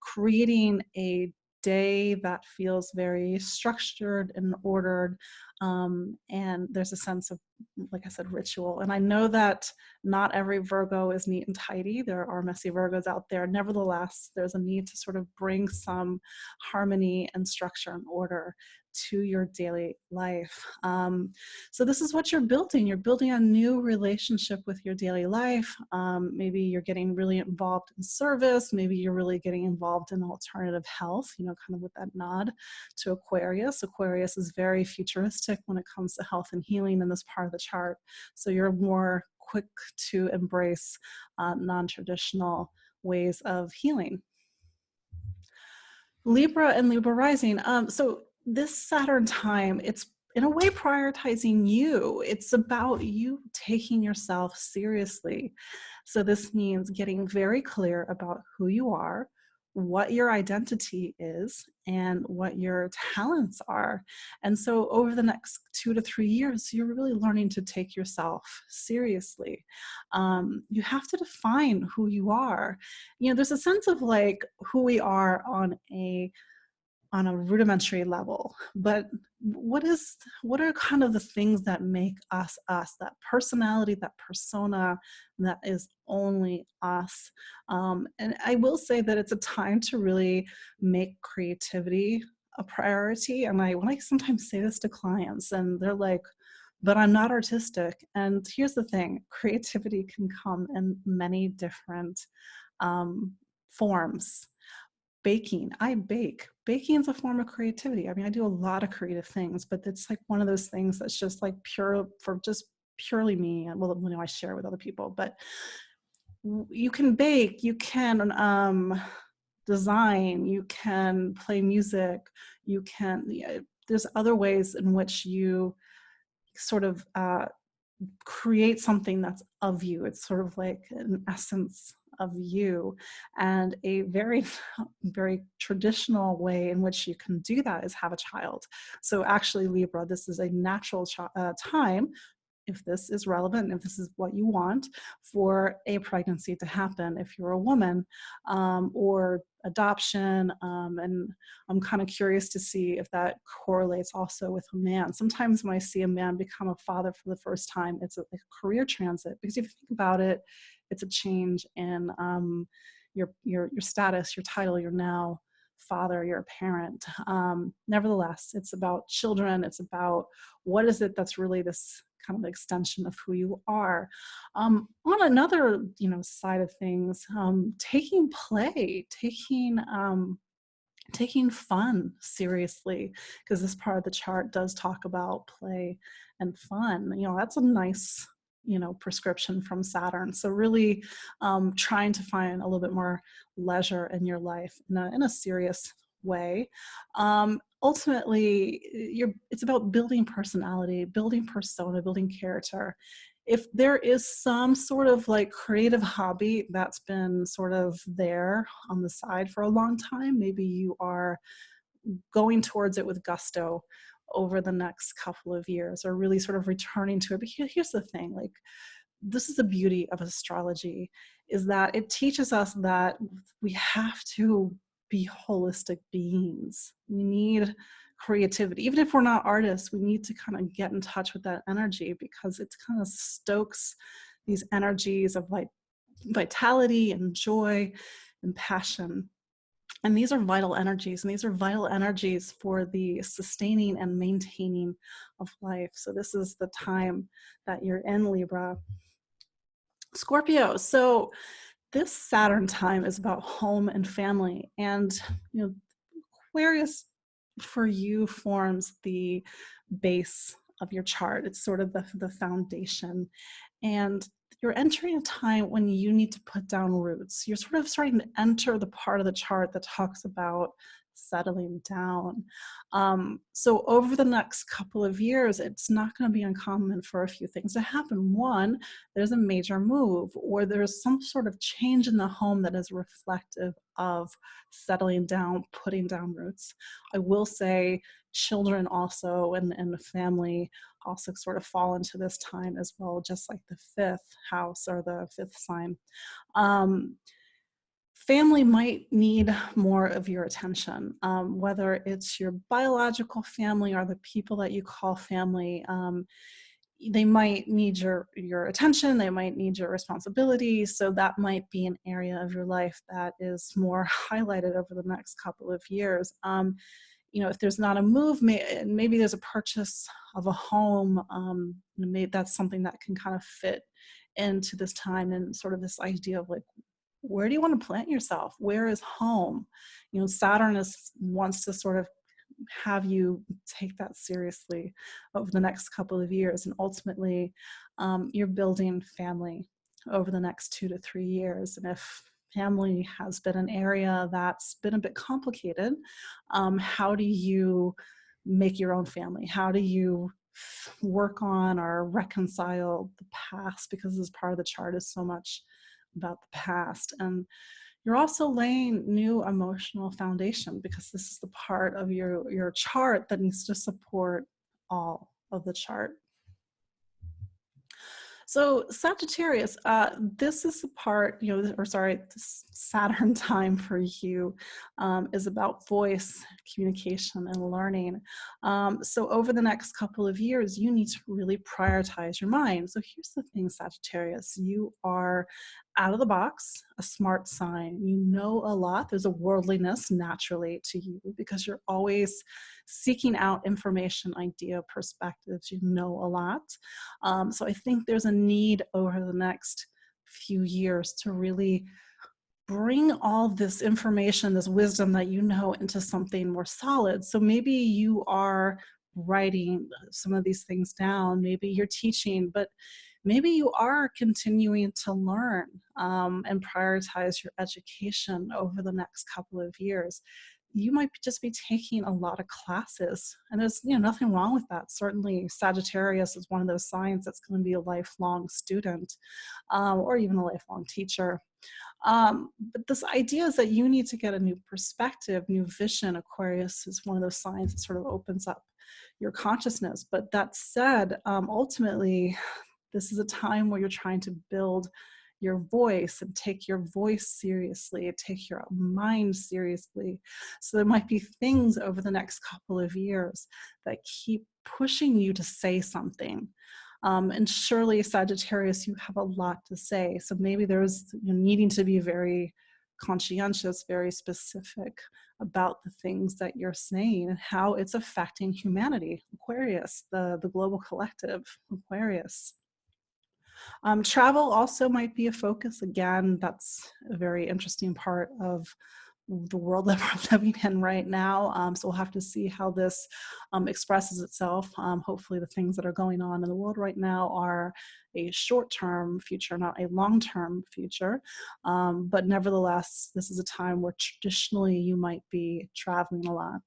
creating a day that feels very structured and ordered, and there's a sense of, like I said, ritual. And I know that not every Virgo is neat and tidy. There are messy Virgos out there. Nevertheless, there's a need to sort of bring some harmony and structure and order to your daily life. So this is what you're building. You're building a new relationship with your daily life. Maybe you're getting really involved in service. Maybe you're really getting involved in alternative health, kind of with that nod to Aquarius. Aquarius is very futuristic when it comes to health and healing in this part of the chart. So you're more quick to embrace non-traditional ways of healing. Libra and Libra rising. So this Saturn time, it's in a way prioritizing you. It's about you taking yourself seriously. So this means getting very clear about who you are, what your identity is, and what your talents are. And so over the next 2 to 3 years, you're really learning to take yourself seriously. You have to define who you are. There's a sense of like who we are on a rudimentary level, but what are kind of the things that make us us, that personality, that persona that is only us. And I will say that it's a time to really make creativity a priority. And when I sometimes say this to clients and they're like, but I'm not artistic. And here's the thing, creativity can come in many different forms. Baking, I bake. Baking is a form of creativity. I mean, I do a lot of creative things, but it's like one of those things that's just like purely me. And well, I share with other people, but you can bake, you can design, you can play music, there's other ways in which you sort of create something that's of you. It's sort of like an essence of you. And a very, very traditional way in which you can do that is have a child. So actually, Libra, this is a natural time, if this is relevant, if this is what you want, for a pregnancy to happen if you're a woman, or adoption. And I'm kind of curious to see if that correlates also with a man. Sometimes when I see a man become a father for the first time, it's a career transit, because if you think about it, it's a change in your status, your title. You're now father, you're a parent. Nevertheless, it's about children. It's about what is it that's really this kind of extension of who you are. On another, side of things, taking play, taking fun seriously, because this part of the chart does talk about play and fun. That's a nice, prescription from Saturn. So really trying to find a little bit more leisure in your life in a serious way. Ultimately, it's about building personality, building persona, building character. If there is some sort of like creative hobby that's been sort of there on the side for a long time, maybe you are going towards it with gusto over the next couple of years, or really sort of returning to it. But here's the thing, like, this is the beauty of astrology, is that it teaches us that we have to be holistic beings. We need creativity. Even if we're not artists, we need to kind of get in touch with that energy, because it kind of stokes these energies of vitality and joy and passion. And these are vital energies, and these are vital energies for the sustaining and maintaining of life. So this is the time that you're in, Libra. Scorpio. So this Saturn time is about home and family. And, Aquarius for you forms the base of your chart. It's sort of the foundation. And you're entering a time when you need to put down roots. You're sort of starting to enter the part of the chart that talks about settling down. So over the next couple of years, it's not going to be uncommon for a few things to happen. One, there's a major move, or there's some sort of change in the home that is reflective of settling down, putting down roots. I will say children also and the family also sort of fall into this time as well, just like the fifth house or the fifth sign. Um, Family might need more of your attention, whether it's your biological family or the people that you call family. They might need your attention, they might need your responsibility, so that might be an area of your life that is more highlighted over the next couple of years. If there's not a move, maybe there's a purchase of a home, maybe that's something that can kind of fit into this time, and sort of this idea of like, where do you want to plant yourself? Where is home? Saturn wants to sort of have you take that seriously over the next couple of years. And ultimately, you're building family over the next 2 to 3 years. And if family has been an area that's been a bit complicated, how do you make your own family? How do you work on or reconcile the past? Because this part of the chart is so much about the past. And you're also laying new emotional foundation, because this is the part of your chart that needs to support all of the chart. So Sagittarius, this is the part, this Saturn time for you is about voice, communication, and learning. So over the next couple of years, you need to really prioritize your mind. So here's the thing, Sagittarius, you are out of the box, a smart sign. You know a lot. There's a worldliness naturally to you because you're always seeking out information, idea, perspectives. You know a lot. So I think there's a need over the next few years to really bring all this information, this wisdom that you know, into something more solid. So maybe you are writing some of these things down, maybe you're teaching, but maybe you are continuing to learn and prioritize your education over the next couple of years. You might just be taking a lot of classes, and there's nothing wrong with that. Certainly Sagittarius is one of those signs that's going to be a lifelong student or even a lifelong teacher. But this idea is that you need to get a new perspective, new vision. Aquarius is one of those signs that sort of opens up your consciousness. But that said, ultimately, this is a time where you're trying to build your voice and take your voice seriously, take your mind seriously. So there might be things over the next couple of years that keep pushing you to say something. And surely, Sagittarius, you have a lot to say. So maybe there's needing to be very conscientious, very specific about the things that you're saying and how it's affecting humanity. Aquarius, the global collective, Aquarius. Travel also might be a focus. Again, that's a very interesting part of the world that we're living in right now. So we'll have to see how this expresses itself. Hopefully the things that are going on in the world right now are a short-term future, not a long-term future. But nevertheless, this is a time where traditionally you might be traveling a lot.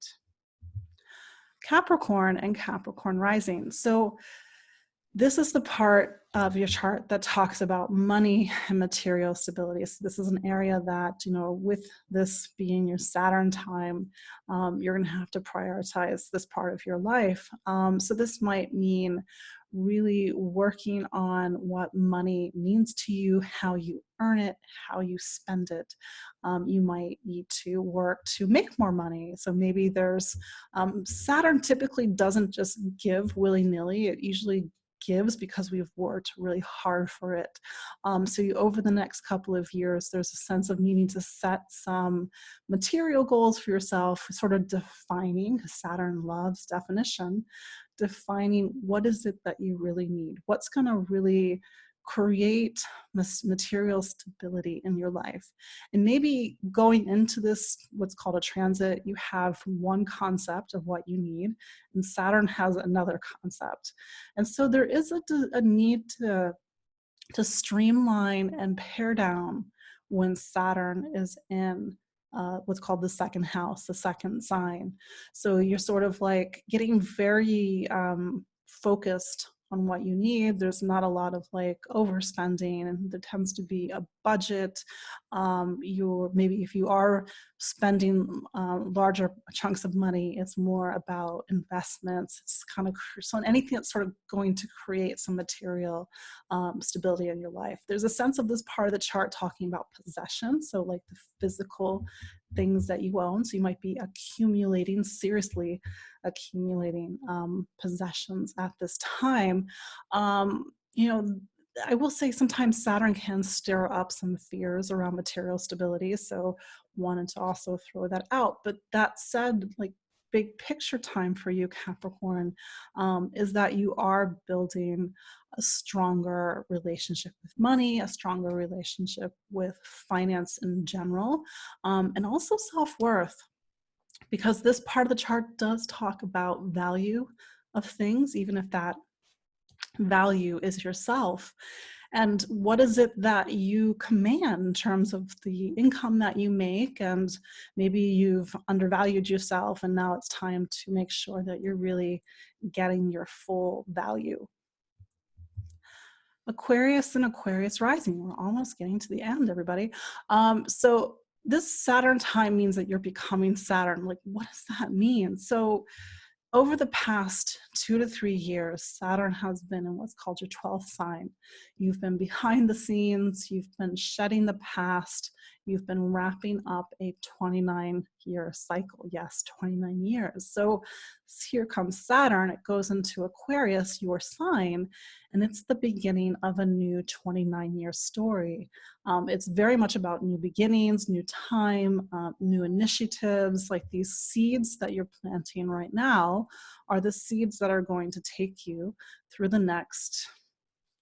Capricorn and Capricorn rising. So this is the part of your chart that talks about money and material stability. So this is an area that, with this being your Saturn time, you're going to have to prioritize this part of your life. So this might mean really working on what money means to you, how you earn it, how you spend it. You might need to work to make more money. So maybe there's, Saturn typically doesn't just give willy-nilly. It usually gives because we've worked really hard for it. So over the next couple of years, there's a sense of needing to set some material goals for yourself, sort of defining, because Saturn loves definition, defining what is it that you really need, what's going to really create material stability in your life. And maybe going into this, what's called a transit, you have one concept of what you need, and Saturn has another concept. And so there is a need to streamline and pare down when Saturn is in what's called the second house, the second sign. So you're sort of like getting very focused on what you need. There's not a lot of like overspending, and there tends to be a budget. You're maybe, if you are spending larger chunks of money, it's more about investments. It's kind of so anything that's sort of going to create some material stability in your life. There's a sense of this part of the chart talking about possession, so like the physical things that you own. So you might be accumulating, seriously accumulating possessions at this time. You know, I will say sometimes Saturn can stir up some fears around material stability. So wanted to also throw that out. But that said, like big picture time for you, Capricorn, is that you are building a stronger relationship with money, a stronger relationship with finance in general, and also self-worth, because this part of the chart does talk about value of things, even if that value is yourself. And what is it that you command in terms of the income that you make? And maybe you've undervalued yourself, and now it's time to make sure that you're really getting your full value. Aquarius and Aquarius rising. We're almost getting to the end, everybody. So this Saturn time means that you're becoming Saturn. Like, what does that mean? So over the past 2 to 3 years, Saturn has been in what's called your 12th sign. You've been behind the scenes, you've been shedding the past, you've been wrapping up a 29-year cycle. Yes, 29 years. So here comes Saturn, it goes into Aquarius, your sign, and it's the beginning of a new 29-year story. It's very much about new beginnings, new time, new initiatives. Like these seeds that you're planting right now are the seeds that are going to take you through the next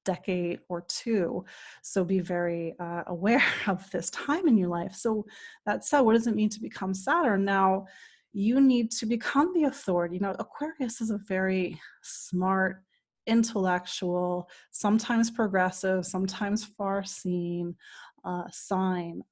decade or two. So be very aware of this time in your life. So that said, what does it mean to become Saturn? Now, you need to become the authority. Now, Aquarius is a very smart, intellectual, sometimes progressive, sometimes far-seeing sign.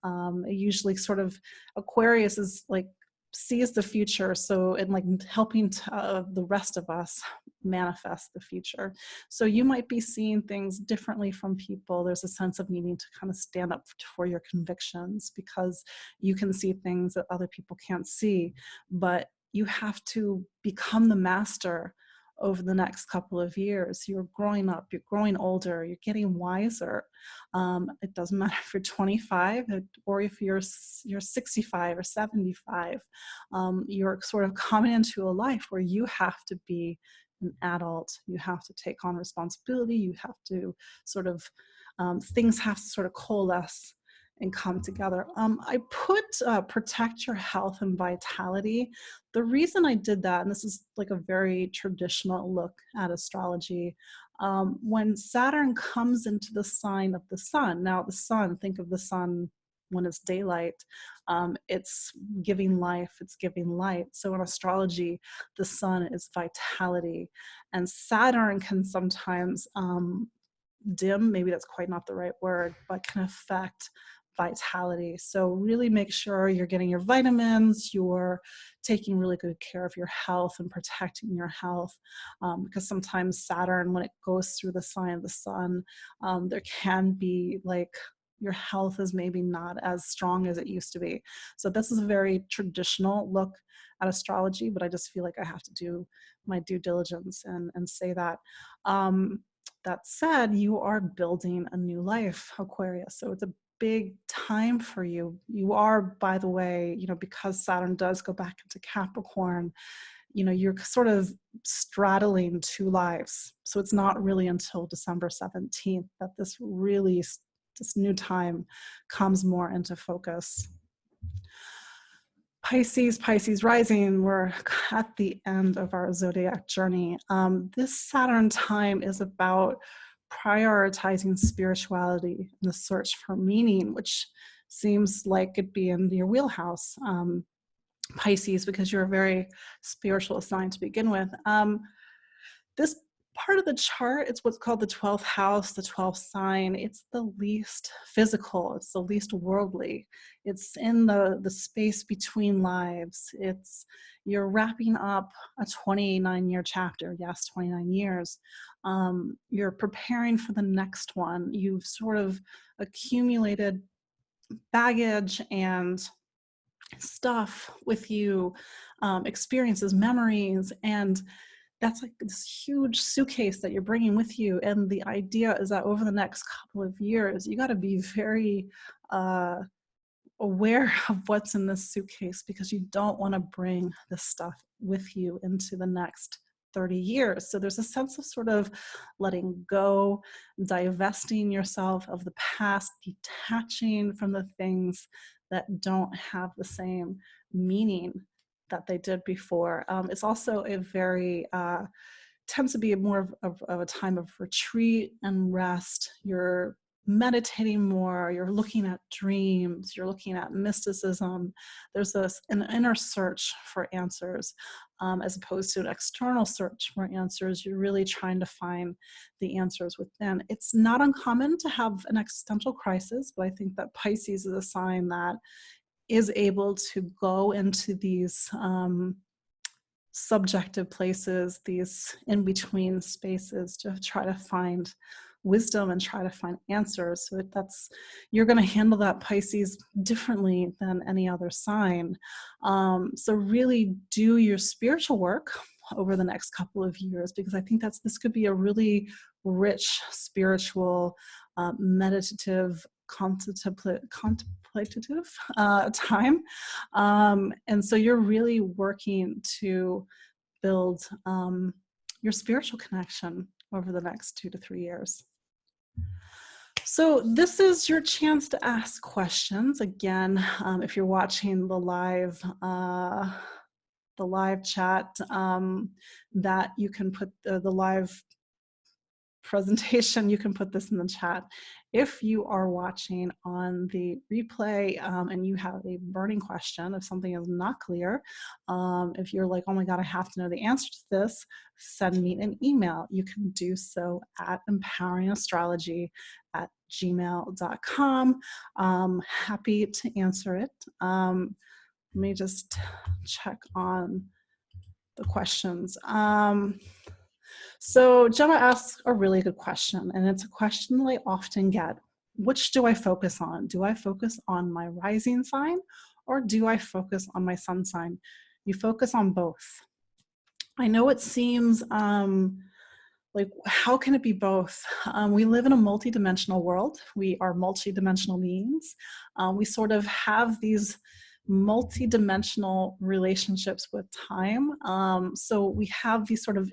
Usually sort of Aquarius is like sees the future, so in like helping the rest of us manifest the future. So you might be seeing things differently from people. There's a sense of needing to kind of stand up for your convictions because you can see things that other people can't see, but you have to become the master over the next couple of years. You're growing up, you're growing older, you're getting wiser. It doesn't matter if you're 25 or if you're 65 or 75. You're sort of coming into a life where you have to be an adult. You have to take on responsibility. You have to sort of, things have to sort of coalesce and come together. I put protect your health and vitality. The reason I did that, and this is like a very traditional look at astrology, when Saturn comes into the sign of the sun, now the sun, think of the sun when it's daylight, it's giving life, it's giving light. So in astrology, the sun is vitality, and Saturn can sometimes dim, maybe that's quite not the right word, but can affect vitality. So really make sure you're getting your vitamins, you're taking really good care of your health and protecting your health, because sometimes Saturn, when it goes through the sign of the sun, there can be like your health is maybe not as strong as it used to be. So this is a very traditional look at astrology, but I just feel like I have to do my due diligence and say that. That said, you are building a new life, Aquarius. So it's a big time for you. You are, by the way, you know, because Saturn does go back into Capricorn, you know, you're sort of straddling two lives. So it's not really until December 17th that this new time comes more into focus. Pisces rising, we're at the end of our zodiac journey. This Saturn time is about prioritizing spirituality and the search for meaning, which seems like it'd be in your wheelhouse, Pisces, because you're a very spiritual sign to begin with. This part of the chart. It's what's called the 12th house, the 12th sign. It's the least physical. It's the least worldly. It's in the space between lives. You're wrapping up a 29-year chapter. Yes, 29 years. You're preparing for the next one. You've sort of accumulated baggage and stuff with you, experiences, memories, and that's like this huge suitcase that you're bringing with you. And the idea is that over the next couple of years, you got to be very aware of what's in this suitcase, because you don't want to bring this stuff with you into the next 30 years. So there's a sense of sort of letting go, divesting yourself of the past, detaching from the things that don't have the same meaning that they did before. It's also a very tends to be more of a time of retreat and rest. You're meditating more, you're looking at dreams, you're looking at mysticism. There's an inner search for answers, as opposed to an external search for answers. You're really trying to find the answers within. It's not uncommon to have an existential crisis, but I think that Pisces is a sign that is able to go into these subjective places, these in-between spaces, to try to find wisdom and try to find answers. So you're going to handle that, Pisces, differently than any other sign. So really do your spiritual work over the next couple of years, because I think this could be a really rich spiritual, meditative, contemplative time. And so you're really working to build your spiritual connection over the next 2 to 3 years. So this is your chance to ask questions. Again, if you're watching the live chat, that you can put the live presentation, you can put this in the chat. If you are watching on the replay and you have a burning question, if something is not clear, if you're like, oh my God, I have to know the answer to this, send me an email. You can do so at empoweringastrology@gmail.com. Happy to answer it. Let me just check on the questions. So Gemma asks a really good question, and it's a question that I often get. Which do I focus on? Do I focus on my rising sign, or do I focus on my sun sign? You focus on both. I know it seems like, how can it be both? We live in a multidimensional world. We are multidimensional beings. We sort of have these multidimensional relationships with time. So we have these sort of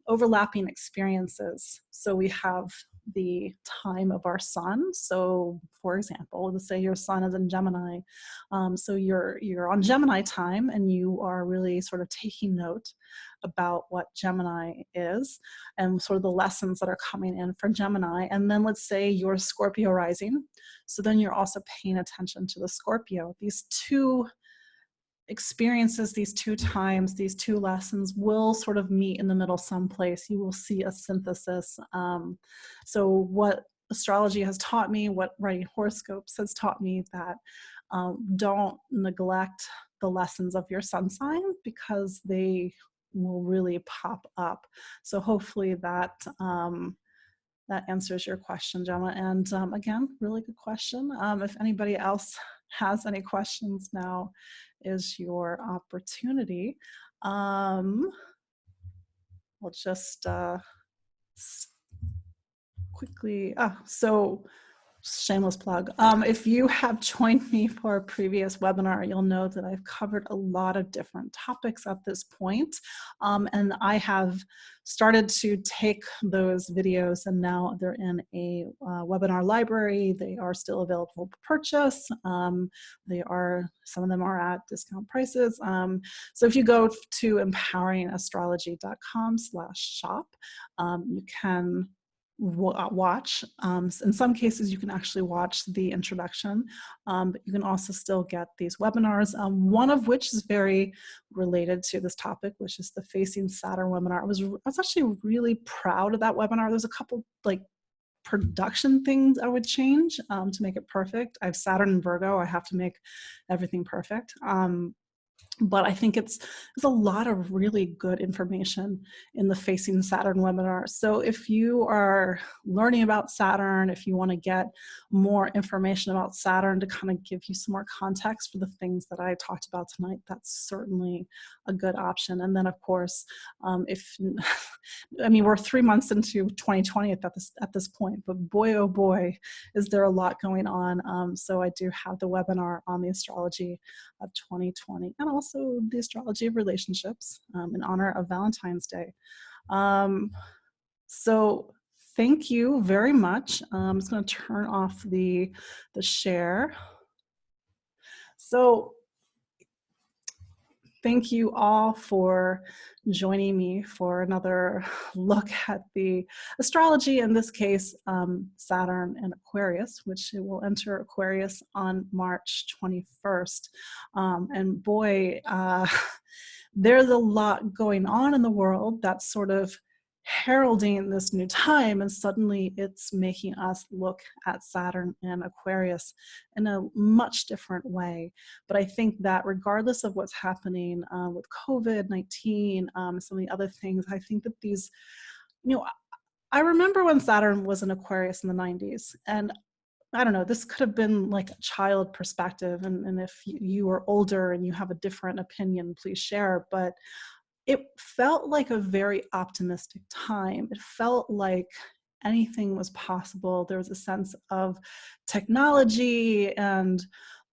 overlapping experiences. So we have the time of our sun. So for example, let's say your sun is in Gemini. So you're on Gemini time, and you are really sort of taking note about what Gemini is and sort of the lessons that are coming in for Gemini. And then let's say you're Scorpio rising. So then you're also paying attention to the Scorpio. These two experiences, these two times, these two lessons will sort of meet in the middle someplace. You will see a synthesis. So what astrology has taught me, what writing horoscopes has taught me, that don't neglect the lessons of your sun sign, because they will really pop up. So hopefully that answers your question, Gemma. And again, really good question. If anybody else has any questions, now is your opportunity. We'll just quickly, so shameless plug. If you have joined me for a previous webinar, you'll know that I've covered a lot of different topics at this point. And I have started to take those videos, and now they're in a webinar library. They are still available for purchase. Some of them are at discount prices. So if you go to empoweringastrology.com/shop, you can watch. In some cases, you can actually watch the introduction, but you can also still get these webinars, one of which is very related to this topic, which is the Facing Saturn webinar. I was actually really proud of that webinar. There's a couple like production things I would change to make it perfect. I have Saturn and Virgo. I have to make everything perfect. But I think there's a lot of really good information in the Facing Saturn webinar. So if you are learning about Saturn, if you want to get more information about Saturn to kind of give you some more context for the things that I talked about tonight, that's certainly a good option. And then of course, I mean, we're 3 months into 2020 at this point, but boy, oh boy, is there a lot going on. So I do have the webinar on the astrology of 2020 and also the astrology of relationships in honor of Valentine's Day. So thank you very much. I'm just going to turn off the share. So thank you all for joining me for another look at the astrology, in this case, Saturn and Aquarius, which it will enter Aquarius on March 21st. And boy, there's a lot going on in the world that's sort of heralding this new time, and suddenly it's making us look at Saturn and Aquarius in a much different way. But I think that regardless of what's happening with COVID-19, some of the other things, I think that these, I remember when Saturn was in Aquarius in the 90s, and I don't know, this could have been like a child perspective, and if you are older and you have a different opinion, please share, but it felt like a very optimistic time. It felt like anything was possible. There was a sense of technology and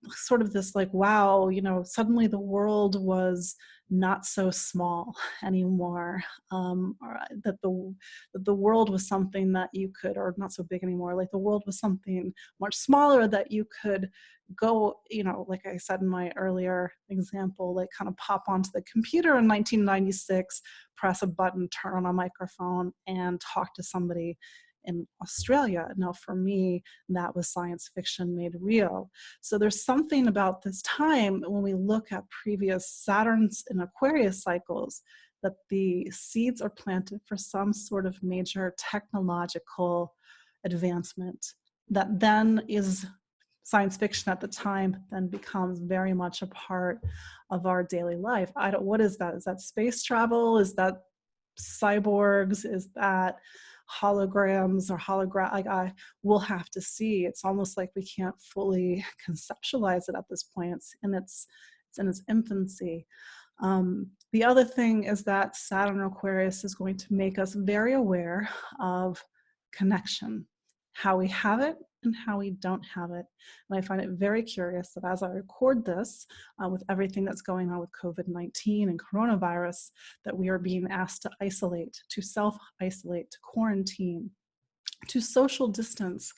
sort of this like, wow, suddenly the world was not so small anymore, or that the world was something that you could, or not so big anymore, like the world was something much smaller that you could go, like I said in my earlier example, like kind of pop onto the computer in 1996, press a button, turn on a microphone, and talk to somebody in Australia. Now, for me, that was science fiction made real. So there's something about this time when we look at previous Saturn's and Aquarius cycles that the seeds are planted for some sort of major technological advancement that then is science fiction at the time, then becomes very much a part of our daily life. What is that? Is that space travel? Is that cyborgs? Is that holograms or I will have to see. It's almost like we can't fully conceptualize it at this point. It's in its infancy. The other thing is that Saturn Aquarius is going to make us very aware of connection, how we have it and how we don't have it. And I find it very curious that as I record this, with everything that's going on with COVID-19 and coronavirus, that we are being asked to isolate, to self-isolate, to quarantine, to social distance.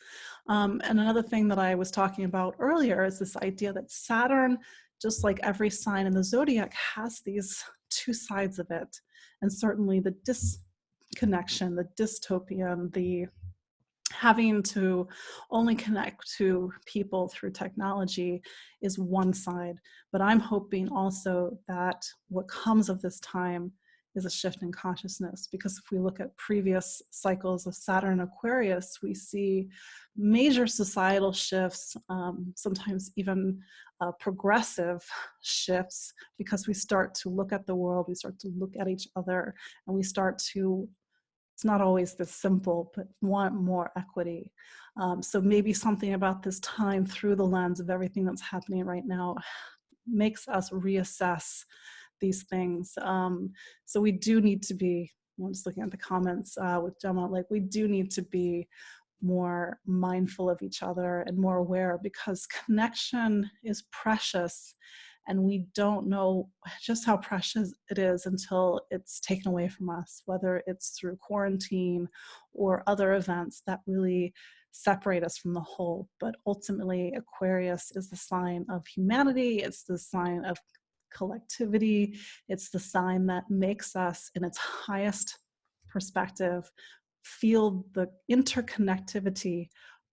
And another thing that I was talking about earlier is this idea that Saturn, just like every sign in the zodiac, has these two sides of it. And certainly the disconnection, the dystopian, the having to only connect to people through technology is one side. But I'm hoping also that what comes of this time is a shift in consciousness, because if we look at previous cycles of Saturn Aquarius, we see major societal shifts, sometimes even progressive shifts, because we start to look at the world, we start to look at each other, and we start to, it's not always this simple, but want more equity. So maybe something about this time through the lens of everything that's happening right now makes us reassess these things. So we do need to be, I'm just looking at the comments with Gemma, like we do need to be more mindful of each other and more aware, because connection is precious. And we don't know just how precious it is until it's taken away from us, whether it's through quarantine or other events that really separate us from the whole. But ultimately, Aquarius is the sign of humanity. It's the sign of collectivity. It's the sign that makes us, in its highest perspective, feel the interconnectivity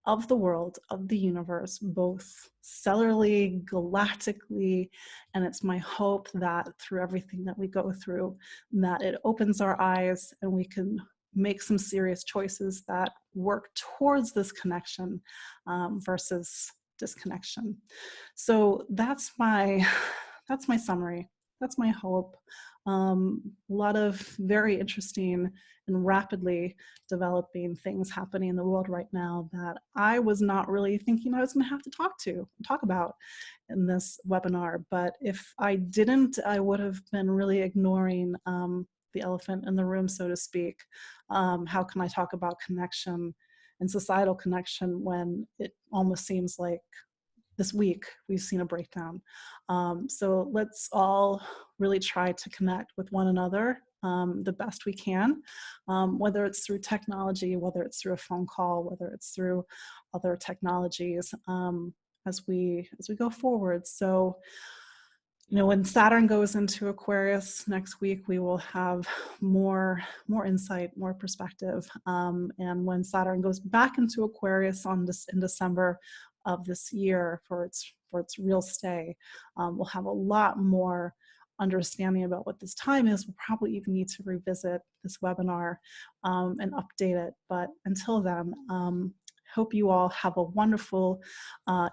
of the world, of the universe, both cellularly, galactically, and it's my hope that through everything that we go through, that it opens our eyes and we can make some serious choices that work towards this connection versus disconnection. So that's my summary. That's my hope. A lot of very interesting and rapidly developing things happening in the world right now that I was not really thinking I was going to have to talk about in this webinar. But if I didn't, I would have been really ignoring the elephant in the room, so to speak. How can I talk about connection and societal connection when it almost seems like this week we've seen a breakdown? So let's all really try to connect with one another the best we can, whether it's through technology, whether it's through a phone call, whether it's through other technologies, as we go forward. So, you know, when Saturn goes into Aquarius next week, we will have more insight, more perspective. And when Saturn goes back into Aquarius in December of this year for its real stay, we'll have a lot more understanding about what this time is. We'll probably even need to revisit this webinar and update it. But until then, hope you all have a wonderful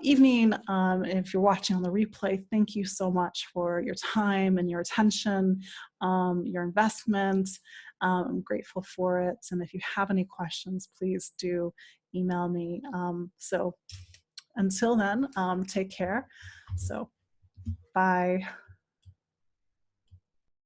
evening. And if you're watching on the replay, thank you so much for your time and your attention, your investment. I'm grateful for it. And if you have any questions, please do email me. So until then, take care. So bye.